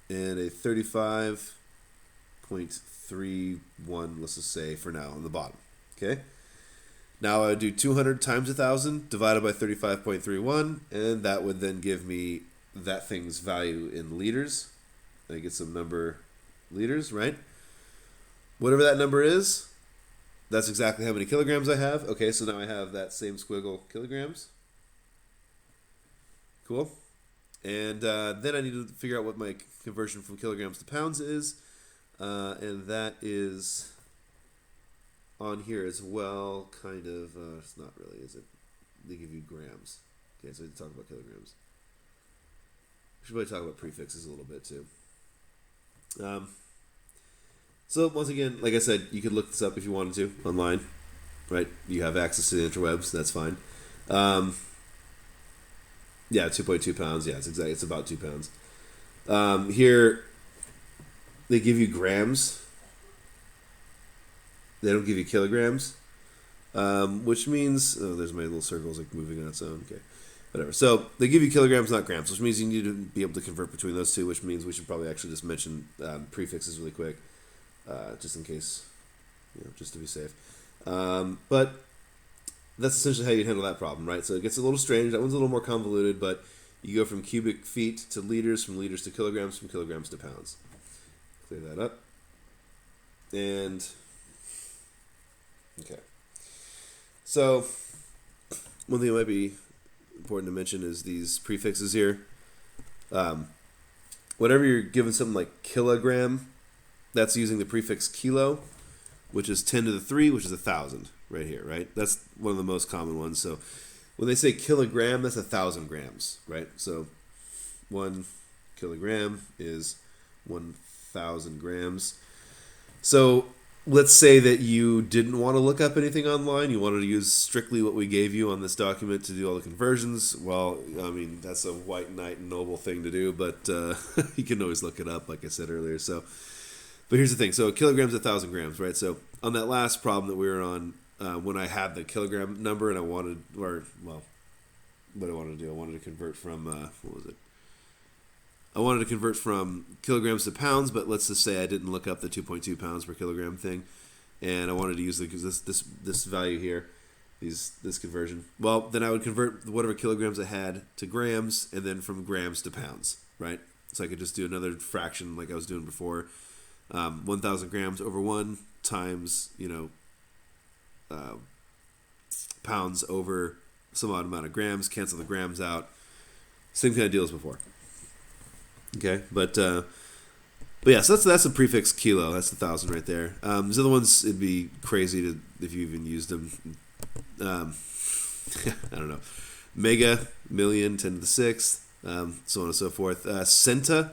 [SPEAKER 1] and a 35.31, let's just say for now, on the bottom. Okay? Now I would do 200 times 1,000 divided by 35.31, and that would then give me that thing's value in liters. I get some number liters, right? Whatever that number is, that's exactly how many kilograms I have. Okay, so now I have that same squiggle kilograms. Cool. And then I need to figure out what my conversion from kilograms to pounds is. And that is on here as well, kind of. It's not really, is it? They give you grams. Okay, so I need to talk about kilograms. We should probably talk about prefixes a little bit too. So once again, like I said, you could look this up if you wanted to online, right? You have access to the interwebs, that's fine. Yeah, 2.2 pounds. Yeah, it's about 2 pounds. Here, they give you grams. They don't give you kilograms. which means there's my little circles like moving on its own. Okay, whatever. So they give you kilograms, not grams, which means you need to be able to convert between those two. Which means we should probably actually just mention prefixes really quick, just in case, just to be safe. But that's essentially how you handle that problem, right? So it gets a little strange. That one's a little more convoluted, but you go from cubic feet to liters, from liters to kilograms, from kilograms to pounds. Clear that up. And okay. So one thing that might be important to mention is these prefixes here. Whenever you're given something like kilogram, that's using the prefix kilo, which is 10 to the 3, which is 1,000 right here, right? That's one of the most common ones. So when they say kilogram, that's 1,000 grams, right? So 1 kilogram is 1,000 grams. So let's say that you didn't want to look up anything online. You wanted to use strictly what we gave you on this document to do all the conversions. Well, I mean, that's a white knight and noble thing to do, but you can always look it up, like I said earlier. So, but here's the thing. So a kilogram is 1,000 grams, right? So on that last problem that we were on, when I had the kilogram number and I wanted, what I wanted to do, I wanted to convert from, what was it? I wanted to convert from kilograms to pounds, but let's just say I didn't look up the 2.2 pounds per kilogram thing, and I wanted to use this value here, this conversion. Well, then I would convert whatever kilograms I had to grams, and then from grams to pounds, right? So I could just do another fraction like I was doing before. 1,000 grams over 1 times, pounds over some odd amount of grams. Cancel the grams out. Same kind of deal as before. Okay, but yeah, so that's a prefix kilo. That's 1,000 right there. These other ones, it'd be crazy if you even used them. I don't know. Mega, million, 10 to the 6th, so on and so forth. Centa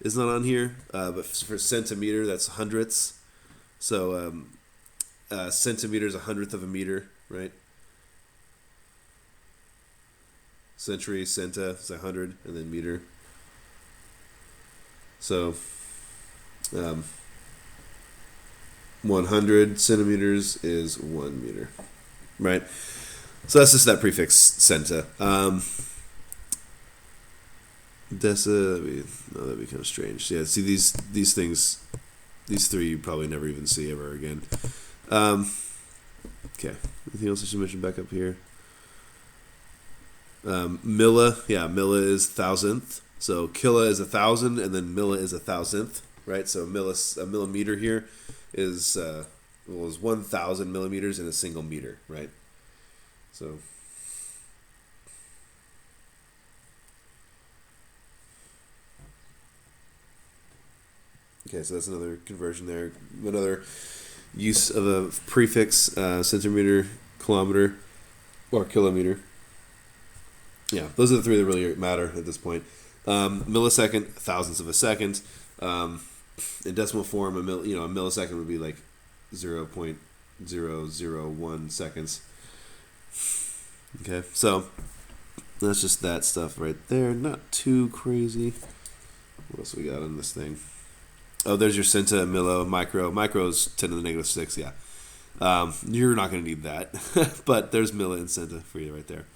[SPEAKER 1] is not on here, but for centimeter, that's hundredths. So centimeter is 100th of a meter, right? Century, centa is 100, and then meter. So, 100 centimeters is 1 meter, right? So that's just that prefix centa. Deci, that'd be kind of strange. Yeah, see these things, these three you probably never even see ever again. Okay, anything else I should mention back up here? Milla, yeah, milla is thousandth. So killa is 1,000, and then milla is 1,000th, right? So a millimeter here is 1,000 millimeters in a single meter, right? So okay, so that's another conversion there. Another use of a prefix, centimeter, kilometer, or kilometer. Yeah, those are the three that really matter at this point. Millisecond, thousandths of a second. In decimal form, a millisecond would be like 0.001 seconds. Okay, so that's just that stuff right there. Not too crazy. What else we got on this thing? Oh, there's your centa, millo, micro. Micro's 10 to the negative 6, yeah. You're not going to need that. But there's milli and centa for you right there.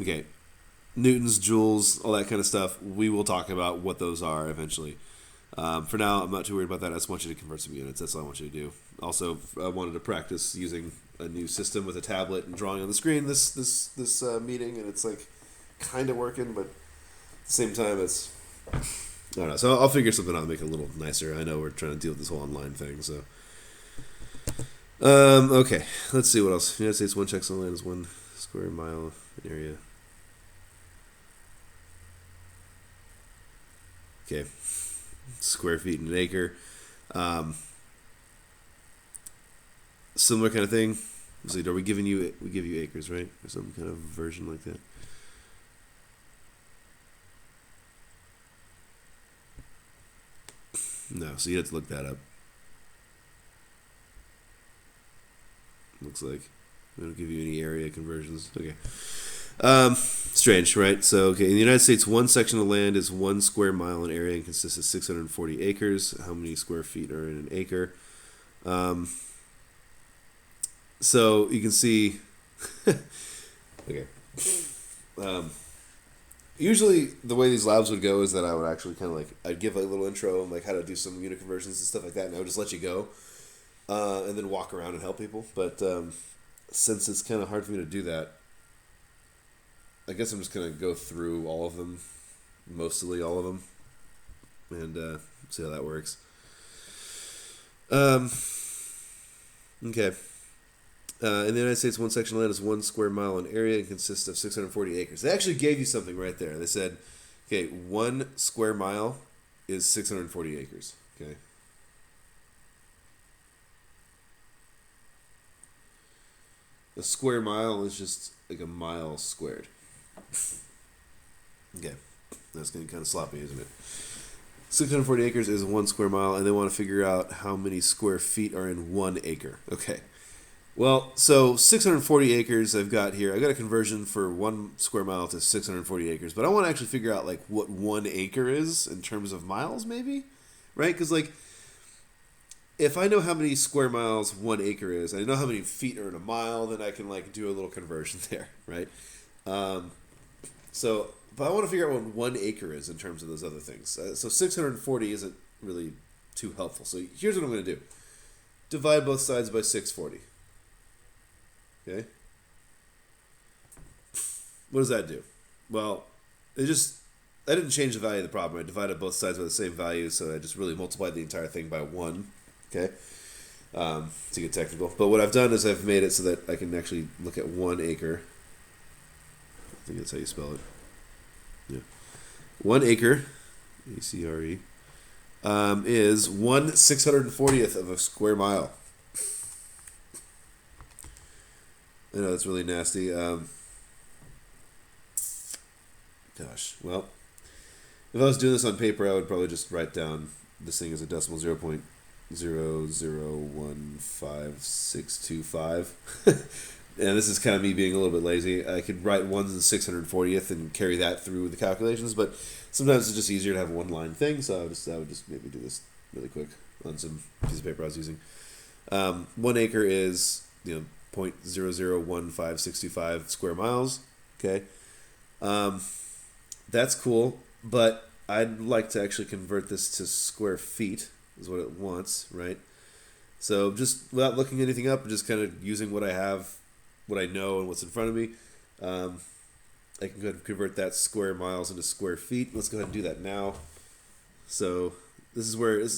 [SPEAKER 1] Okay. Newtons, joules, all that kind of stuff. We will talk about what those are eventually. For now, I'm not too worried about that. I just want you to convert some units. That's all I want you to do. Also, I wanted to practice using a new system with a tablet and drawing on the screen this meeting, and it's like kind of working, but at the same time, it's I don't know. So I'll figure something out to make it a little nicer. I know we're trying to deal with this whole online thing, so. Okay, let's see what else. United States 1 checks on land is 1 square mile area. Okay, square feet in an acre. Similar kind of thing. So we give you acres, right? Or some kind of version like that. No, so you have to look that up. Looks like we don't give you any area conversions. Okay. Strange, right? So, okay, in the United States, 1 section of land is 1 square mile in area and consists of 640 acres. How many square feet are in an acre? So you can see, okay. Um, Usually the way these labs would go is that I would actually kind of like, I'd give a little intro on like how to do some unit conversions and stuff like that, and I would just let you go, and then walk around and help people. But since it's kind of hard for me to do that, I guess I'm just gonna go through all of them, mostly all of them, and see how that works. Um, okay. In the United States, one section of land is 1 square mile in area and consists of 640 acres. They actually gave you something right there. They said, okay, 1 square mile is 640 acres. Okay. A square mile is just like a mile squared. Okay. That's getting kind of sloppy, isn't it? 640 acres is 1 square mile, and they want to figure out how many square feet are in 1 acre. Okay. Well, so 640 acres I've got here. I got a conversion for 1 square mile to 640 acres, but I want to actually figure out like what 1 acre is in terms of miles, maybe, right? Because like if I know how many square miles 1 acre is, I know how many feet are in a mile, then I can like do a little conversion there, right? Um, so, but I want to figure out what 1 acre is in terms of those other things. So 640 isn't really too helpful. So here's what I'm going to do: divide both sides by 640. Okay. What does that do? Well, I didn't change the value of the problem. I divided both sides by the same value, so I just really multiplied the entire thing by 1. Okay. To get technical. But what I've done is I've made it so that I can actually look at 1 acre. I think that's how you spell it. Yeah. 1 acre, ACRE, is 1/640th of a square mile. I know that's really nasty. Gosh, well, if I was doing this on paper, I would probably just write down this thing as a decimal 0.001565. And this is kind of me being a little bit lazy. I could write 1/640th and carry that through the calculations, but sometimes it's just easier to have one line thing, so I would just maybe do this really quick on some piece of paper I was using. 1 acre is, 0.001565 square miles. Okay. That's cool, but I'd like to actually convert this to square feet, is what it wants, right? So just without looking anything up, just kind of using what I have, what I know, and what's in front of me, I can go ahead and convert that square miles into square feet. Let's go ahead and do that now. So this is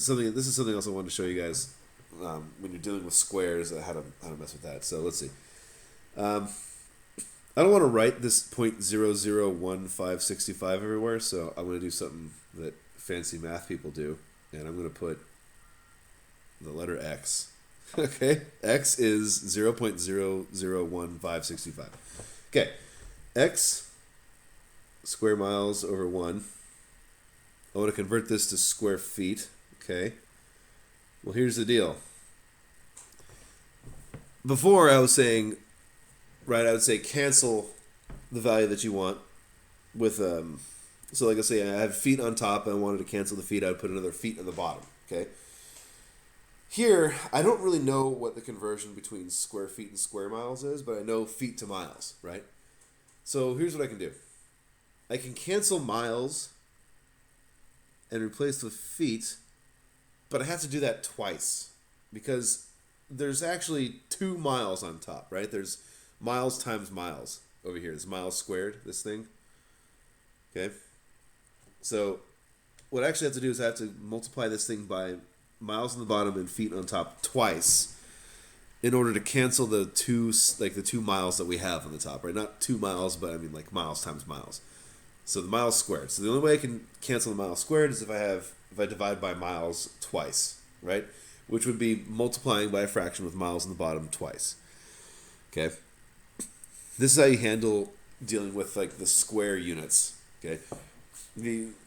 [SPEAKER 1] something else I wanted to show you guys. When you're dealing with squares, how to mess with that. So let's see. I don't want to write this 0.001565 everywhere, so I'm going to do something that fancy math people do, and I'm going to put the letter X. Okay, X is 0.001565. Okay, X square miles over 1. I want to convert this to square feet. Okay. Well, here's the deal. Before I was saying, right, I would say cancel the value that you want with, so like I say, I have feet on top, and I wanted to cancel the feet, I would put another feet on the bottom, okay? Here, I don't really know what the conversion between square feet and square miles is, but I know feet to miles, right? So here's what I can do. I can cancel miles and replace with feet, but I have to do that twice because there's actually 2 miles on top, right? There's miles times miles over here. It's miles squared, this thing. Okay? So what I actually have to do is I have to multiply this thing by miles on the bottom and feet on top twice in order to cancel the 2 miles that we have on the top, right? Not 2 miles, but I mean like miles times miles. So the miles squared. So the only way I can cancel the miles squared is if I divide by miles twice, right? Which would be multiplying by a fraction with miles on the bottom twice. Okay? This is how you handle dealing with like the square units. Okay?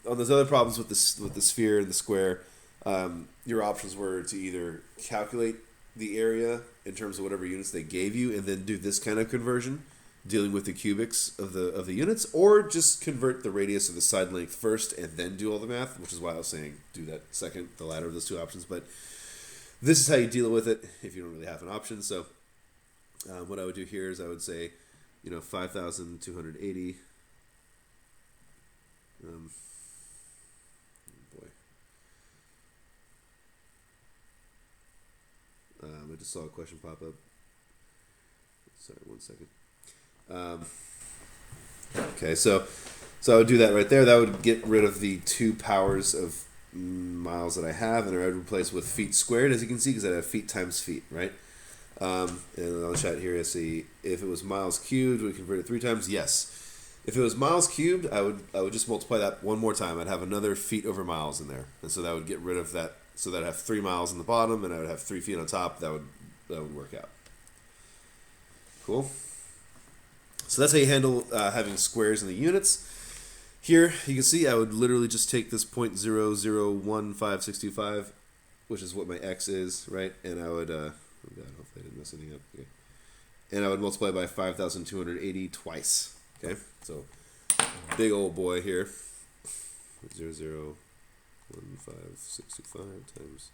[SPEAKER 1] On those other problems with the sphere and the square, your options were to either calculate the area in terms of whatever units they gave you and then do this kind of conversion, dealing with the cubics of the units, or just convert the radius of the side length first and then do all the math, which is why I was saying do that second, the latter of those two options. But this is how you deal with it if you don't really have an option. So What I would do here is I would say, 5,280. Boy. I just saw a question pop up. Sorry, 1 second. Okay, so I would do that right there. That would get rid of the 2 powers of miles that I have, and I would replace with feet squared, as you can see, because I have feet times feet, right? And I'll chat here. I see if it was miles cubed, we convert it 3 times. Yes. If it was miles cubed, I would just multiply that one more time. I'd have another feet over miles in there, and so that would get rid of that. So that I'd have 3 miles in the bottom, and I would have 3 feet on top. That would work out. Cool. So that's how you handle having squares in the units. Here you can see I would literally just take this 0.001565, which is what my x is, right? And I would oh god, hopefully I didn't mess anything up. Okay. And I would multiply by 5,280 twice. Okay, so big old boy here. 0.001565 times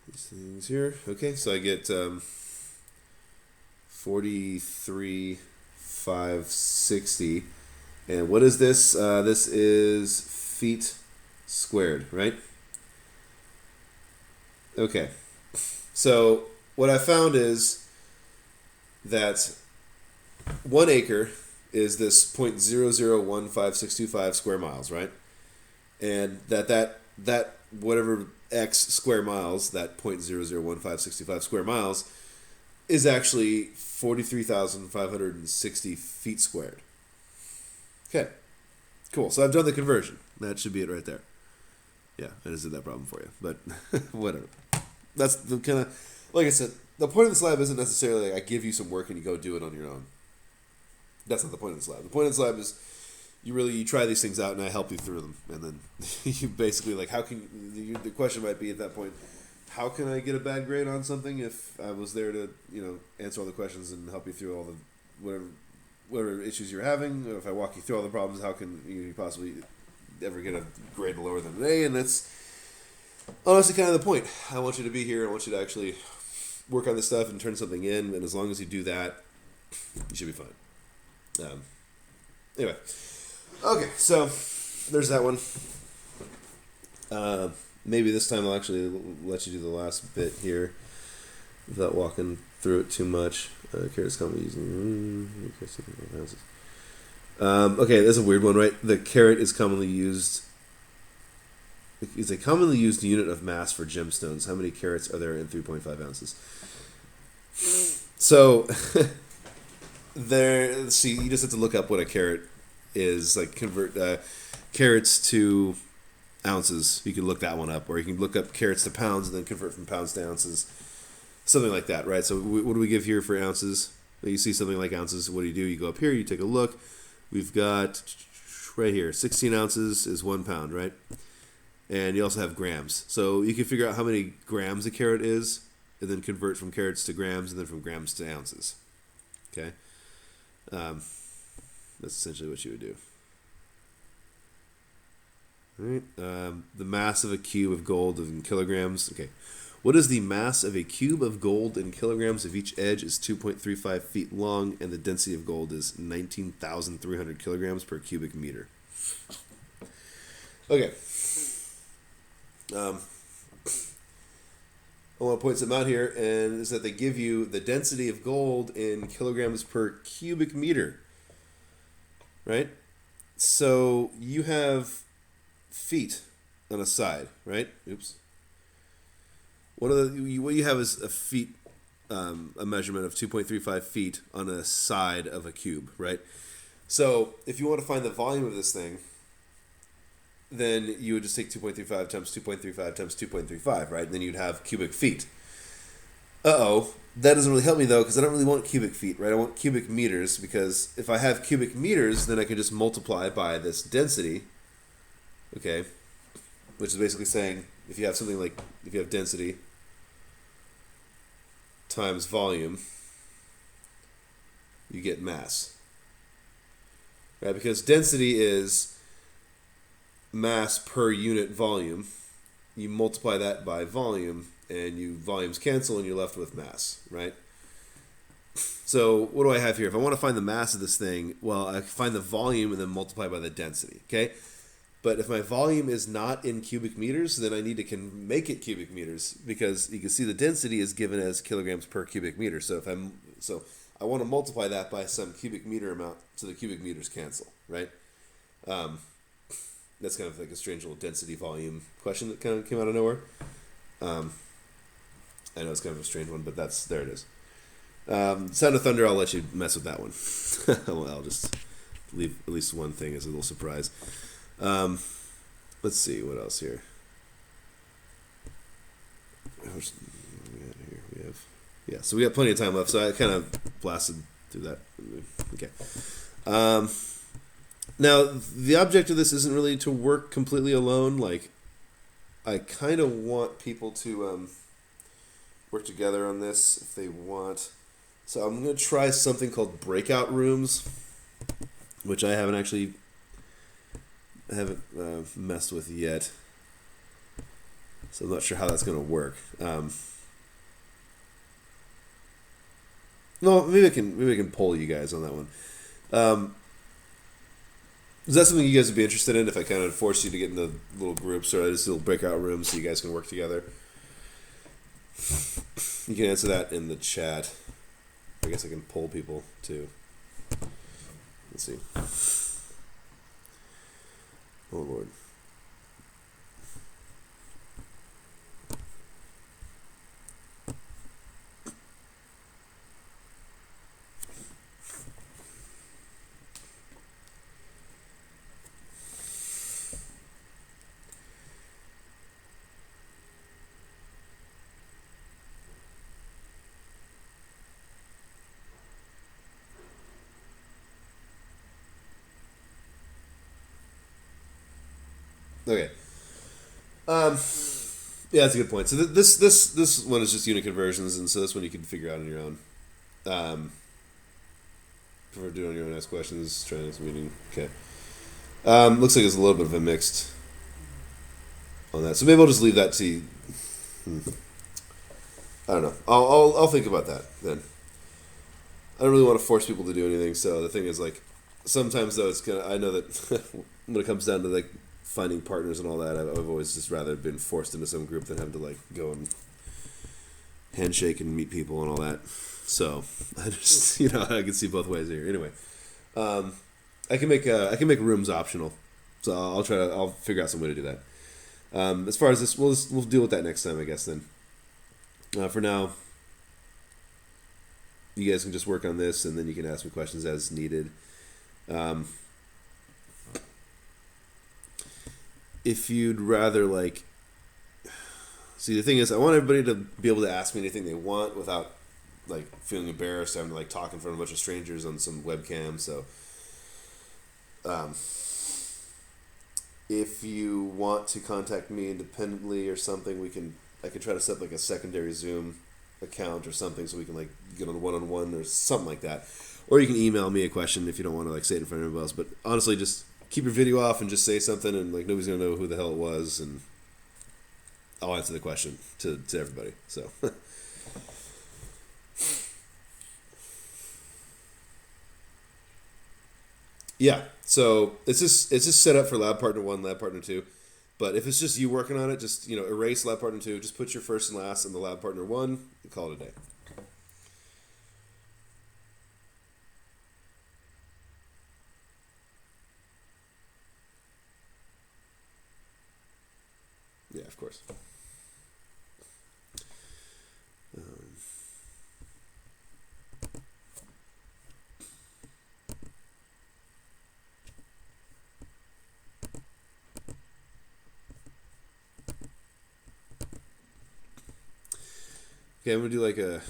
[SPEAKER 1] these things here. Okay, so I get 43,560. And what is this? This is feet squared, right? Okay. So what I found is that 1 acre is this 0.001565 square miles, right? And that whatever x square miles, that 0.001565 square miles, is actually 43,560 feet squared. Okay, cool. So I've done the conversion. That should be it right there. Yeah, I just did that problem for you, but whatever. That's the kind of, like I said, the point of this lab isn't necessarily like I give you some work and you go do it on your own. That's not the point of this lab. The point of this lab is you try these things out and I help you through them, and then you basically the question might be at that point, how can I get a bad grade on something if I was there to answer all the questions and help you through all the whatever issues you're having, or if I walk you through all the problems, how can you possibly ever get a grade lower than an A? And that's honestly kind of the point. I want you to be here. I want you to actually work on this stuff and turn something in. And as long as you do that, you should be fine. Anyway. Okay, so there's that one. Maybe this time I'll actually let you do the last bit here without walking through it too much. Carrots commonly using. Okay, that's a weird one, right? The carat is commonly used. It's a commonly used unit of mass for gemstones. How many carats are there in 3.5 ounces? So, see, you just have to look up what a carat is. Like, convert carats to ounces. You can look that one up, or you can look up carats to pounds and then convert from pounds to ounces. Something like that, right? So what do we give here for ounces? You see something like ounces. What do? You go up here, you take a look. We've got right here, 16 ounces is 1 pound, right? And you also have grams. So you can figure out how many grams a carat is, and then convert from carats to grams, and then from grams to ounces. Okay? That's essentially what you would do. All right. The mass of a cube of gold in kilograms. Okay. What is the mass of a cube of gold in kilograms if each edge is 2.35 feet long and the density of gold is 19,300 kilograms per cubic meter? Okay. I want to point something out here, and is that they give you the density of gold in kilograms per cubic meter. Right? So you have feet on a side, right? Oops. What you have is a feet, a measurement of 2.35 feet on a side of a cube, right? So if you want to find the volume of this thing, then you would just take 2.35 times 2.35 times 2.35, right? And then you'd have cubic feet. That doesn't really help me though, because I don't really want cubic feet, right? I want cubic meters, because if I have cubic meters, then I can just multiply by this density, okay? Which is basically saying, if you have density times volume, you get mass. Right? Because density is mass per unit volume. You multiply that by volume, and you volumes cancel, and you're left with mass, right? So what do I have here? If I want to find the mass of this thing, well, I find the volume and then multiply by the density, okay? But if my volume is not in cubic meters, then I need to make it cubic meters, because you can see the density is given as kilograms per cubic meter. So I want to multiply that by some cubic meter amount, so the cubic meters cancel, right? That's kind of like a strange little density volume question that kind of came out of nowhere. I know it's kind of a strange one, but there it is. Sound of Thunder, I'll let you mess with that one. I'll just leave at least one thing as a little surprise. Let's see what else here. So we got plenty of time left. So I kind of blasted through that. Okay. Now the object of this isn't really to work completely alone. Like, I kind of want people to work together on this if they want. So I'm going to try something called breakout rooms, which I haven't messed with yet. So I'm not sure how that's going to work. No, maybe I can poll you guys on that one. Is that something you guys would be interested in if I kind of force you to get into little groups or just little breakout rooms so you guys can work together? You can answer that in the chat. I guess I can poll people too. Let's see. Oh Lord. Okay. Yeah, that's a good point. So this one is just unit conversions, and so this one you can figure out on your own. For doing your own ask questions, trying this meeting. Okay. Looks like it's a little bit of a mixed on that. So maybe I'll just leave that to you. I don't know. I'll think about that then. I don't really want to force people to do anything. So the thing is, like, sometimes though, I know that when it comes down to like finding partners and all that, I've always just rather been forced into some group than have to like go and handshake and meet people and all that. So I just I can see both ways here. Anyway, I can make rooms optional, so I'll figure out some way to do that. As far as this, we'll deal with that next time, I guess. Then for now, you guys can just work on this, and then you can ask me questions as needed. If you'd rather see, the thing is, I want everybody to be able to ask me anything they want without like feeling embarrassed having to like talk in front of a bunch of strangers on some webcam. So, if you want to contact me independently or something, I could try to set up like a secondary Zoom account or something so we can like get on a one-on-one or something like that. Or you can email me a question if you don't want to like say it in front of everybody else. But honestly, just keep your video off and just say something, and like nobody's gonna know who the hell it was, and I'll answer the question to everybody. So yeah, so it's just set up for lab partner 1, lab partner 2. But if it's just you working on it, just erase lab partner 2, just put your first and last in the lab partner 1 and call it a day. Yeah, of course. Okay, I'm going to do like a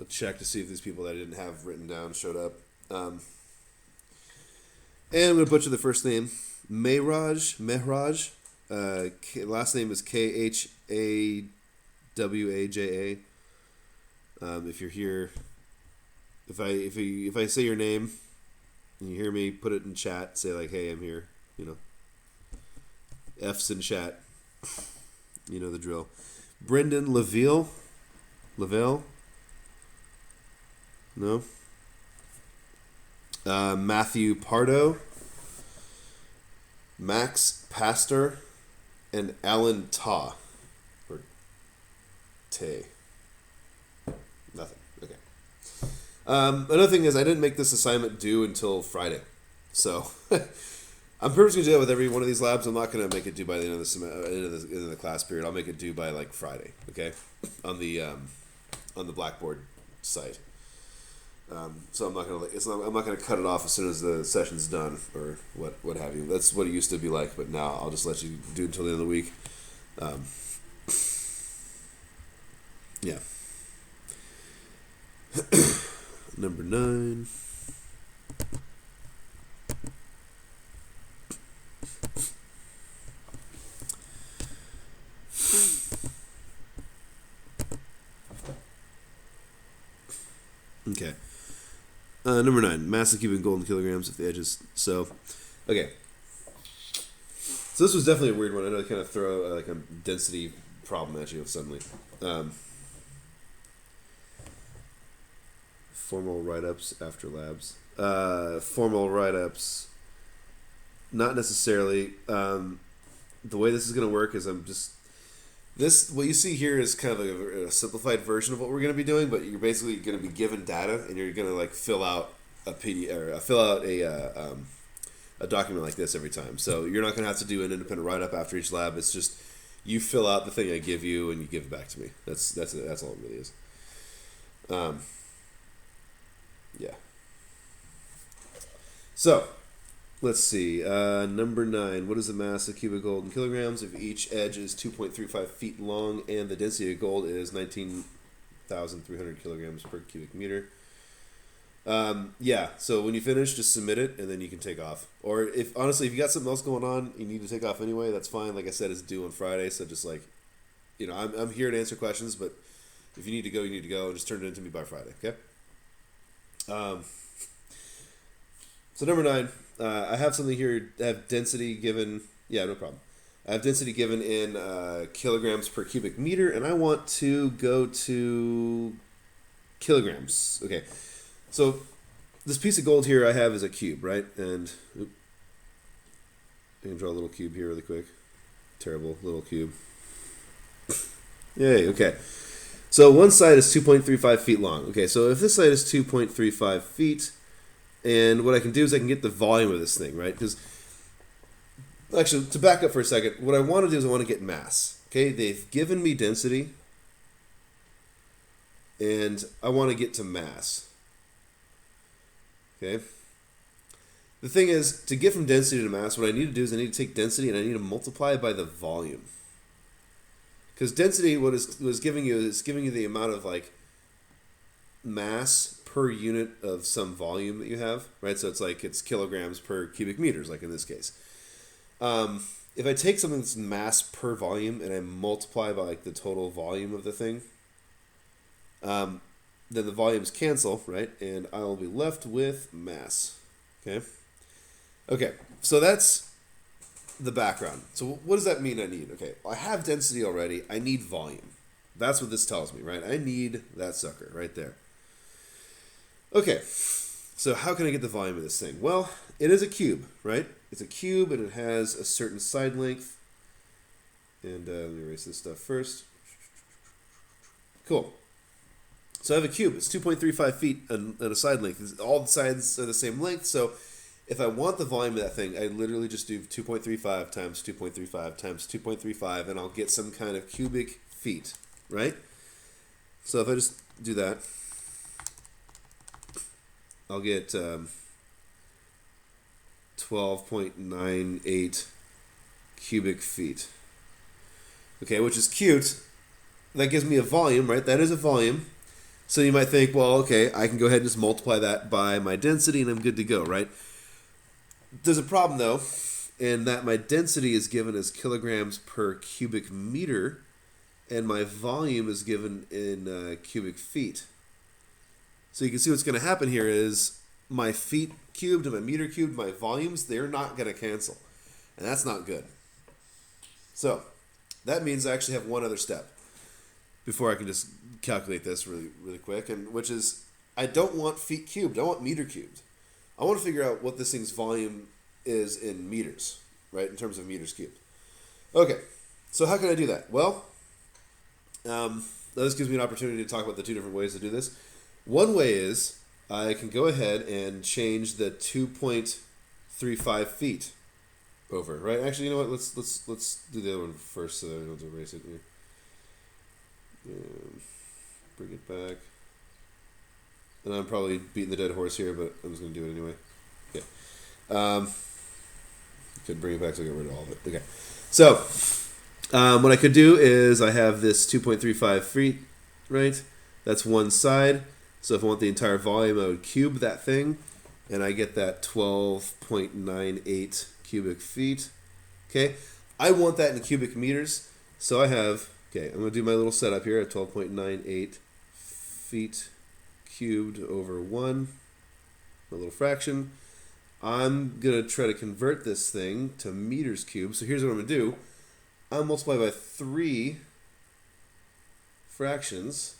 [SPEAKER 1] check to see if these people that I didn't have written down showed up. And I'm going to butcher the first name. Mehraj. Last name is Khawaja. If you're here, if I say your name and you hear me, put it in chat. Say like, "Hey, I'm here." F's in chat. You know the drill. Brendan Lavelle? No. Matthew Pardo, Max Pastor, and Alan Ta. Or Tay. Nothing. Okay. Another thing is I didn't make this assignment due until Friday. So I'm purposely going to do that with every one of these labs. I'm not going to make it due by the end of the class period. I'll make it due by like Friday, okay? On the Blackboard site. So I'm not gonna cut it off as soon as the session's done or what have you. That's what it used to be like, but now I'll just let you do it until the end of the week. Yeah. Number 9. Okay. Number 9, mass of cubic gold in kilograms if the edges. So, okay. So this was definitely a weird one. I know I kind of throw like a density problem at you suddenly. Formal write-ups after labs. Formal write-ups, not necessarily. The way this is going to work is what you see here is kind of a simplified version of what we're going to be doing, but you're basically going to be given data and you're going to like fill out a PDF or fill out a document like this every time. So you're not going to have to do an independent write-up after each lab. It's just you fill out the thing I give you and you give it back to me. That's all it really is. Yeah. So let's see. Number 9. What is the mass of cubic gold in kilograms if each edge is 2.35 feet long and the density of gold is 19,300 kilograms per cubic meter? Yeah. So when you finish, just submit it and then you can take off. Or if you got something else going on, you need to take off anyway. That's fine. Like I said, it's due on Friday, so just like, I'm here to answer questions, but if you need to go, you need to go. Just turn it in to me by Friday. Okay. So number 9, I have something here. I have density given. Yeah, no problem. I have density given in kilograms per cubic meter, and I want to go to kilograms. Okay. So this piece of gold here I have is a cube, right? And I can draw a little cube here really quick. Terrible little cube. Yay. Okay. So one side is 2.35 feet long. Okay, so if this side is 2.35 feet, and what I can do is I can get the volume of this thing, right? Because, actually, to back up for a second, what I want to do is I want to get mass. Okay, they've given me density, and I want to get to mass. Okay? The thing is, to get from density to mass, what I need to do is I need to take density and I need to multiply it by the volume. Because density, what is giving you is giving you the amount of like mass per unit of some volume that you have, right? So it's kilograms per cubic meters, like in this case. If I take something that's mass per volume and I multiply by like the total volume of the thing, then the volumes cancel, right? And I will be left with mass. Okay. Okay. So that's the background. So what does that mean I need? Okay, I have density already. I need volume. That's what this tells me, right? I need that sucker right there. Okay, so how can I get the volume of this thing? Well, it is a cube, right? It's a cube and it has a certain side length. And let me erase this stuff first. Cool. So I have a cube. It's 2.35 feet and a side length. All the sides are the same length, so if I want the volume of that thing, I literally just do 2.35 times 2.35 times 2.35, and I'll get some kind of cubic feet, right? So if I just do that, I'll get 12.98 cubic feet. Okay, which is cute. That gives me a volume, right? That is a volume. So you might think, well, okay, I can go ahead and just multiply that by my density, and I'm good to go, right? There's a problem, though, in that my density is given as kilograms per cubic meter, and my volume is given in cubic feet. So you can see what's going to happen here is my feet cubed and my meter cubed, my volumes, they're not going to cancel. And that's not good. So that means I actually have one other step. before I can just calculate this really quick, and which is I don't want feet cubed. I want meter cubed. I want to figure out what this thing's volume is in meters, right? In terms of meters cubed. Okay, so how can I do that? Well, this gives me an opportunity to talk about the two different ways to do this. One way is I can go ahead and change the 2.35 feet over, right? Actually, you know what? Let's do the other one first so that I don't have to erase it here. Bring it back. And I'm probably beating the dead horse here, but I'm just going to do it anyway. Okay. Could bring it back to get rid of all of it. Okay. So, what I could do is I have this 2.35 feet, right? That's one side. So if I want the entire volume, I would cube that thing, and I get that 12.98 cubic feet. Okay. I want that in cubic meters. So I have, okay, I'm going to do my little setup here at 12.98 feet cubed over 1, my little fraction. I'm going to try to convert this thing to meters cubed. So here's what I'm going to do. I'll multiply by 3 fractions.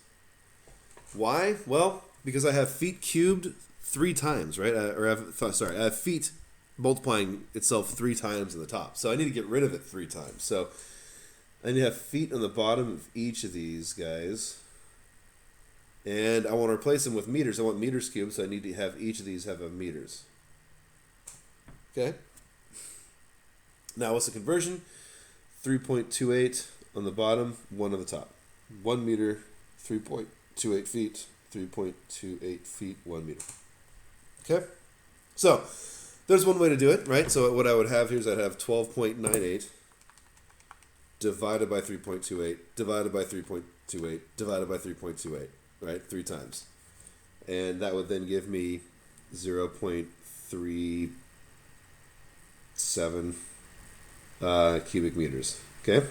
[SPEAKER 1] Why? Well, because I have feet cubed 3 times, right? I have feet multiplying itself 3 times in the top. So I need to get rid of it 3 times. So I need to have feet on the bottom of each of these guys. And I want to replace them with meters. I want meters cubed, so I need to have each of these have a meters. Okay? Now what's the conversion? 3.28 on the bottom, 1 on the top. 1 meter, 3.28 feet, 3.28 feet, 1 meter. Okay? So, there's one way to do it, right? So what I would have here is I'd have 12.98 divided by 3.28, divided by 3.28, divided by 3.28, right? 3 times. And that would then give me 0.37 cubic meters. Okay?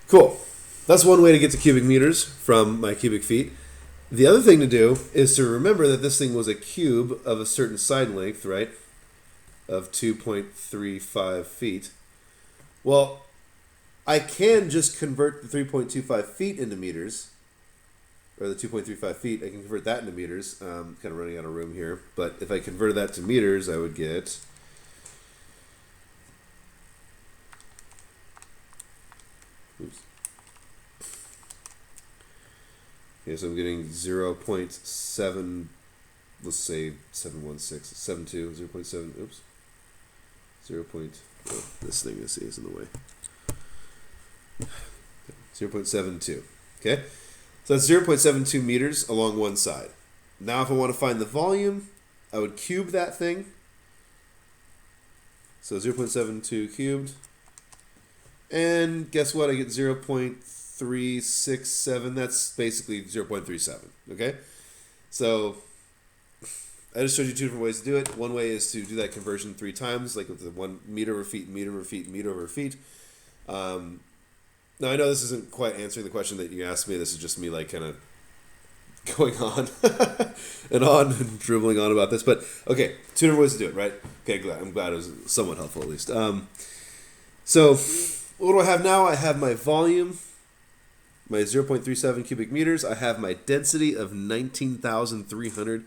[SPEAKER 1] Cool. That's one way to get to cubic meters from my cubic feet. The other thing to do is to remember that this thing was a cube of a certain side length, right? Of 2.35 feet. Well, I can just convert the 3.25 feet into meters, or the 2.35 feet. I can convert that into meters. Kind of running out of room here. But if I converted that to meters, I would get... Oops. Okay, so I'm getting 0.7, let's say 716, 0.7, oops. 0. Oh, this thing I see is in the way. 0.72. Okay? So that's 0.72 meters along one side. Now if I want to find the volume, I would cube that thing. So 0.72 cubed. And guess what? I get 0.367. That's basically 0.37. Okay? So I just showed you 2 different ways to do it. One way is to do that conversion 3 times, like with the 1 meter over feet, meter over feet, meter over feet. Now I know this isn't quite answering the question that you asked me. This is just me like kind of going on and dribbling on about this. But okay, 2 different ways to do it, right? Okay, I'm glad it was somewhat helpful at least. So what do I have now? I have my volume, my 0.37 cubic meters. I have my density of 19,300.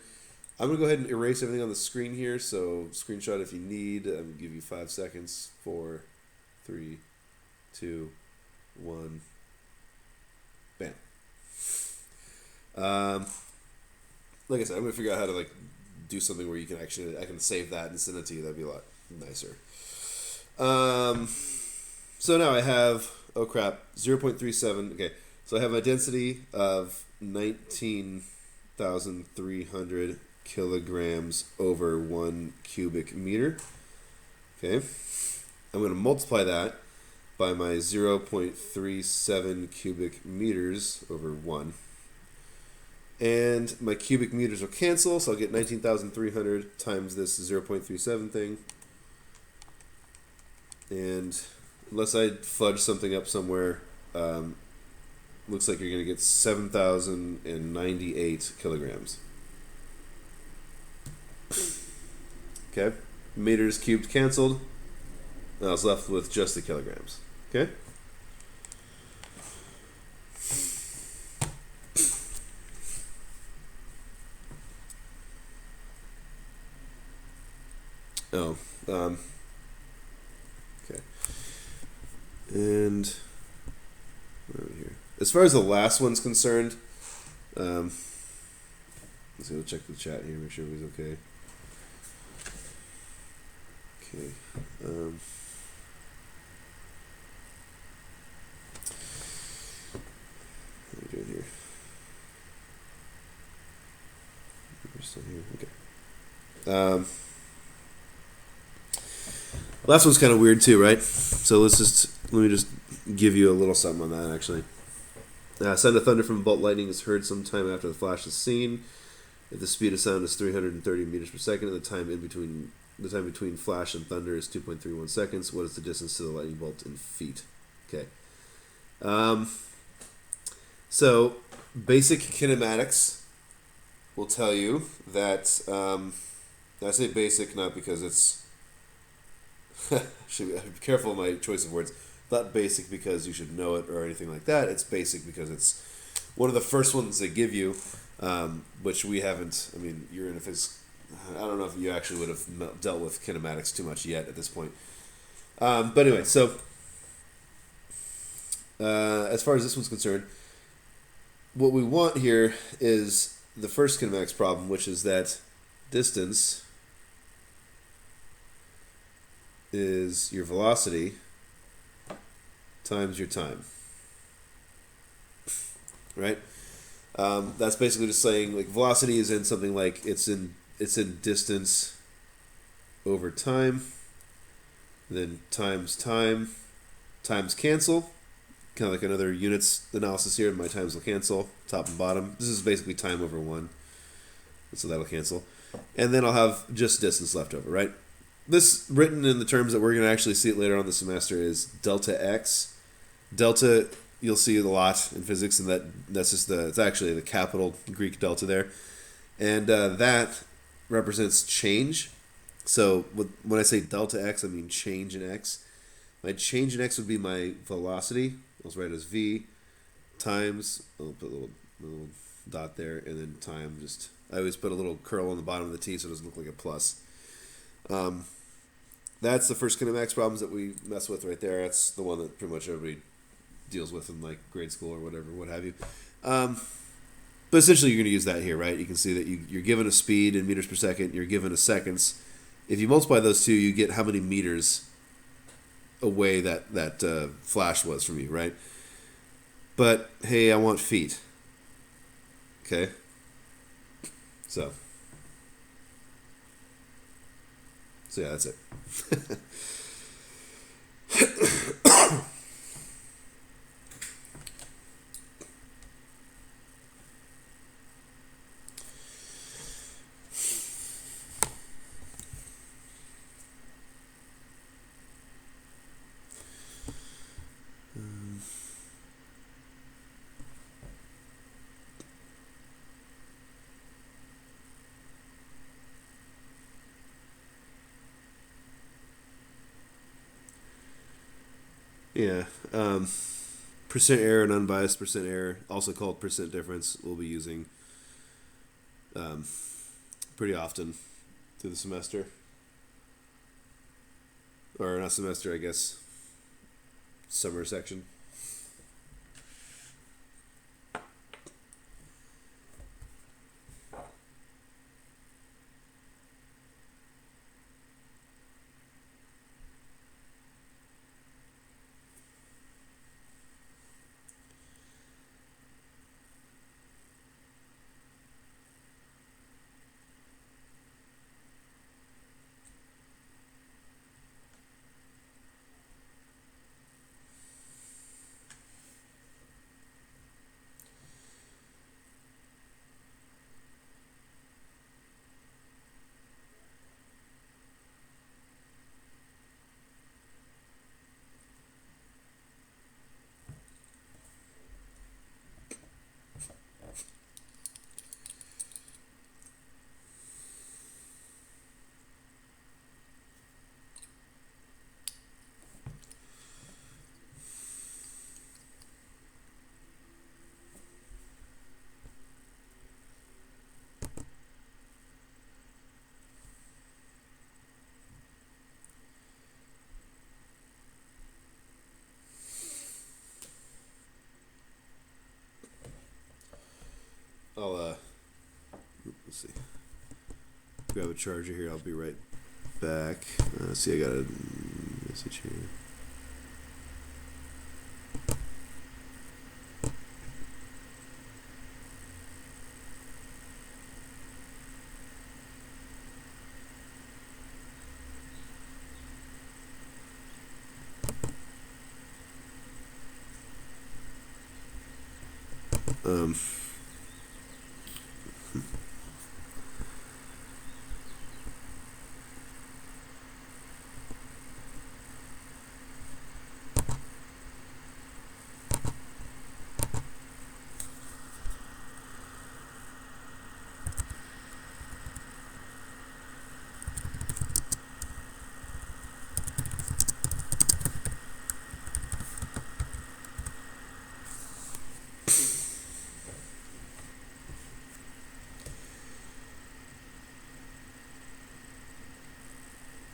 [SPEAKER 1] I'm going to go ahead and erase everything on the screen here. So screenshot if you need. I'm going to give you 5 seconds. 4, 3, 2, 1. Bam. Like I said, I'm going to figure out how to like do something where you can actually, I can save that and send it to you. That'd be a lot nicer. So now I have, oh crap, 0.37. Okay, so I have my density of 19,300 kilograms over 1 cubic meter. Okay, I'm going to multiply that by my 0.37 cubic meters over 1. And my cubic meters will cancel, so I'll get 19,300 times this 0.37 thing. And unless I fudge something up somewhere, looks like you're going to get 7,098 kilograms. Okay, meters cubed canceled. Now I was left with just the kilograms. Okay. Oh, okay. And where are we here? As far as the last one's concerned, let's see. We'll check the chat here. Make sure everybody's okay. Okay. What are we doing here? We're still here. Okay. Last one's kind of weird too, right? So let me just give you a little something on that actually. Sound of thunder from a bolt lightning is heard sometime after the flash is seen. If the speed of sound is 330 meters per second, and the time between flash and thunder is 2.31 seconds, what is the distance to the lightning bolt in feet? Okay. So basic kinematics will tell you that I say basic not because it's should be careful of my choice of words. Not basic because you should know it or anything like that. It's basic because it's one of the first ones they give you, which we haven't. I mean, you're in a physics. I don't know if you actually would have dealt with kinematics too much yet at this point. But anyway, so as far as this one's concerned, what we want here is the first kinematics problem, which is that distance is your velocity times your time, right? That's basically just saying like velocity is in something like it's in distance over time, then times times cancel, kind of like another units analysis here. My times will cancel top and bottom. This is basically time over 1, so that'll cancel, and then I'll have just distance left over, right? This, written in the terms that we're going to actually see it later on the semester, is delta x. Delta, you'll see it a lot in physics, and that's just it's actually the capital Greek delta there. And that represents change. So when I say delta x, I mean change in x. My change in x would be my velocity. I'll write it as v times, I'll put a little dot there, and then time, I always put a little curl on the bottom of the t so it doesn't look like a plus. That's the first kinematics problems that we mess with right there. That's the one that pretty much everybody deals with in like grade school or whatever, what have you. But essentially, you're going to use that here, right? You can see that you're given a speed in meters per second. You're given a seconds. If you multiply those two, you get how many meters away that flash was from you, right? But hey, I want feet. Okay. So yeah, that's it. Yeah. Percent error and unbiased percent error, also called percent difference, we'll be using pretty often through the semester. Or not semester, I guess. Summer section. I'll let's see. Grab a charger here. I'll be right back. See, I got a message here. Um,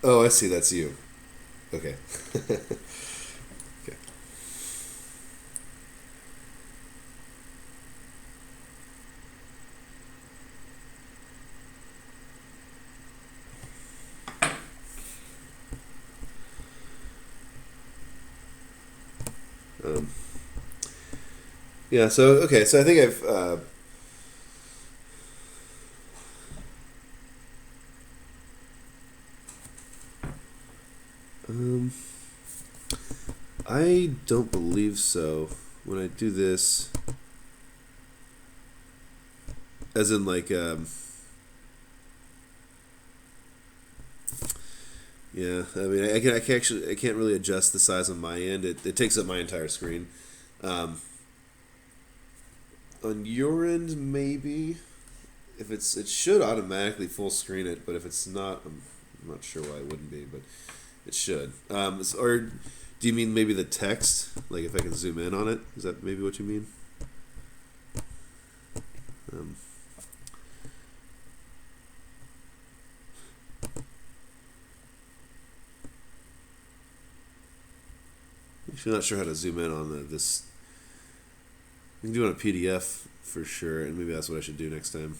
[SPEAKER 1] oh, I see. That's you. Okay. Okay. Um, yeah. So okay. So I think I've. Um, I don't believe so. When I do this, as in like, yeah. I mean, I can't really adjust the size on my end. It takes up my entire screen. Um, on your end, maybe if it should automatically full screen it, but if it's not, I'm not sure why it wouldn't be, but it should. Or do you mean maybe the text? Like if I can zoom in on it, is that maybe what you mean? Um, Actually, not sure how to zoom in on this. You can do it on a PDF for sure, and maybe that's what I should do next time.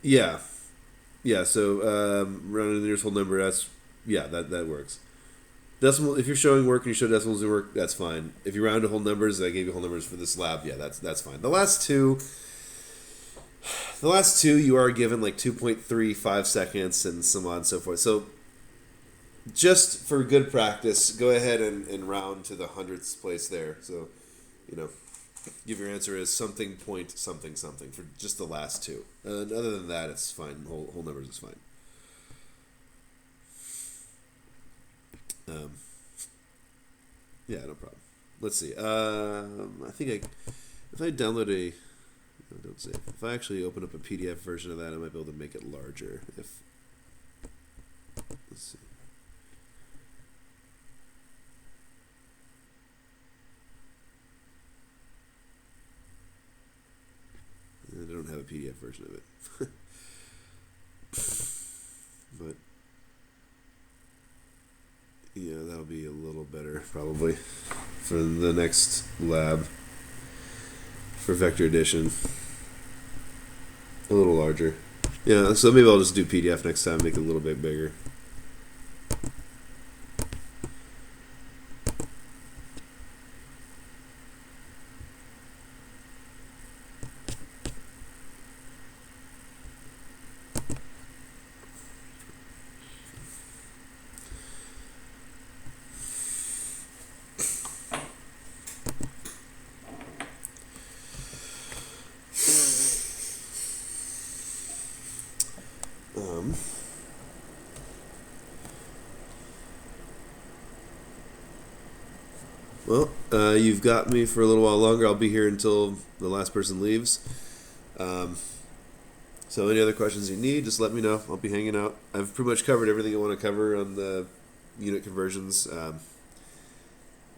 [SPEAKER 1] Yeah, yeah. So rounding the nearest whole number, that's yeah, that works. Decimal. If you're showing work and you show decimals in work, that's fine. If you round to whole numbers, I gave you whole numbers for this lab. Yeah, that's fine. The last two, you are given like 2.35 seconds and so on and so forth. So just for good practice, go ahead and round to the hundredths place there. So, you know, give your answer as something point something something for just the last two. Other than that, it's fine. Whole numbers is fine. Um, yeah, no problem. Let's see. I think if I download no, don't save. If I actually open up a PDF version of that, I might be able to make it larger. Let's see. I don't have a PDF version of it. But yeah, that'll be a little better probably for the next lab for vector addition. A little larger. Yeah, so maybe I'll just do PDF next time, make it a little bit bigger. Well, you've got me for a little while longer. I'll be here until the last person leaves. Um, so any other questions you need, just let me know. I'll be hanging out. I've pretty much covered everything I want to cover on the unit conversions.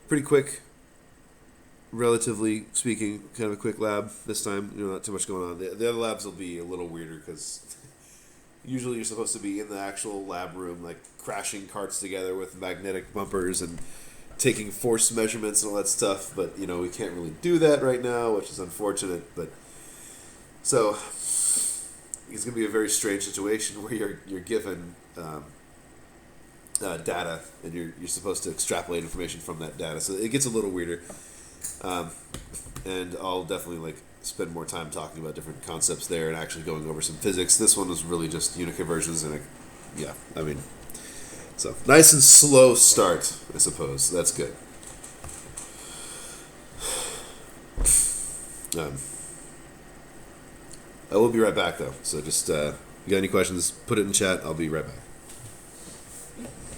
[SPEAKER 1] Pretty quick, relatively speaking, kind of a quick lab this time. Not too much going on. The other labs will be a little weirder because usually you're supposed to be in the actual lab room, like crashing carts together with magnetic bumpers and taking force measurements and all that stuff, but you know we can't really do that right now, which is unfortunate. But so it's going to be a very strange situation where you're given data and you're supposed to extrapolate information from that data. So it gets a little weirder, and I'll definitely like spend more time talking about different concepts there and actually going over some physics. This one was really just unit conversions and yeah, I mean, so nice and slow start, I suppose. That's good. I will be right back though. So just you got any questions? Put it in chat. I'll be right back.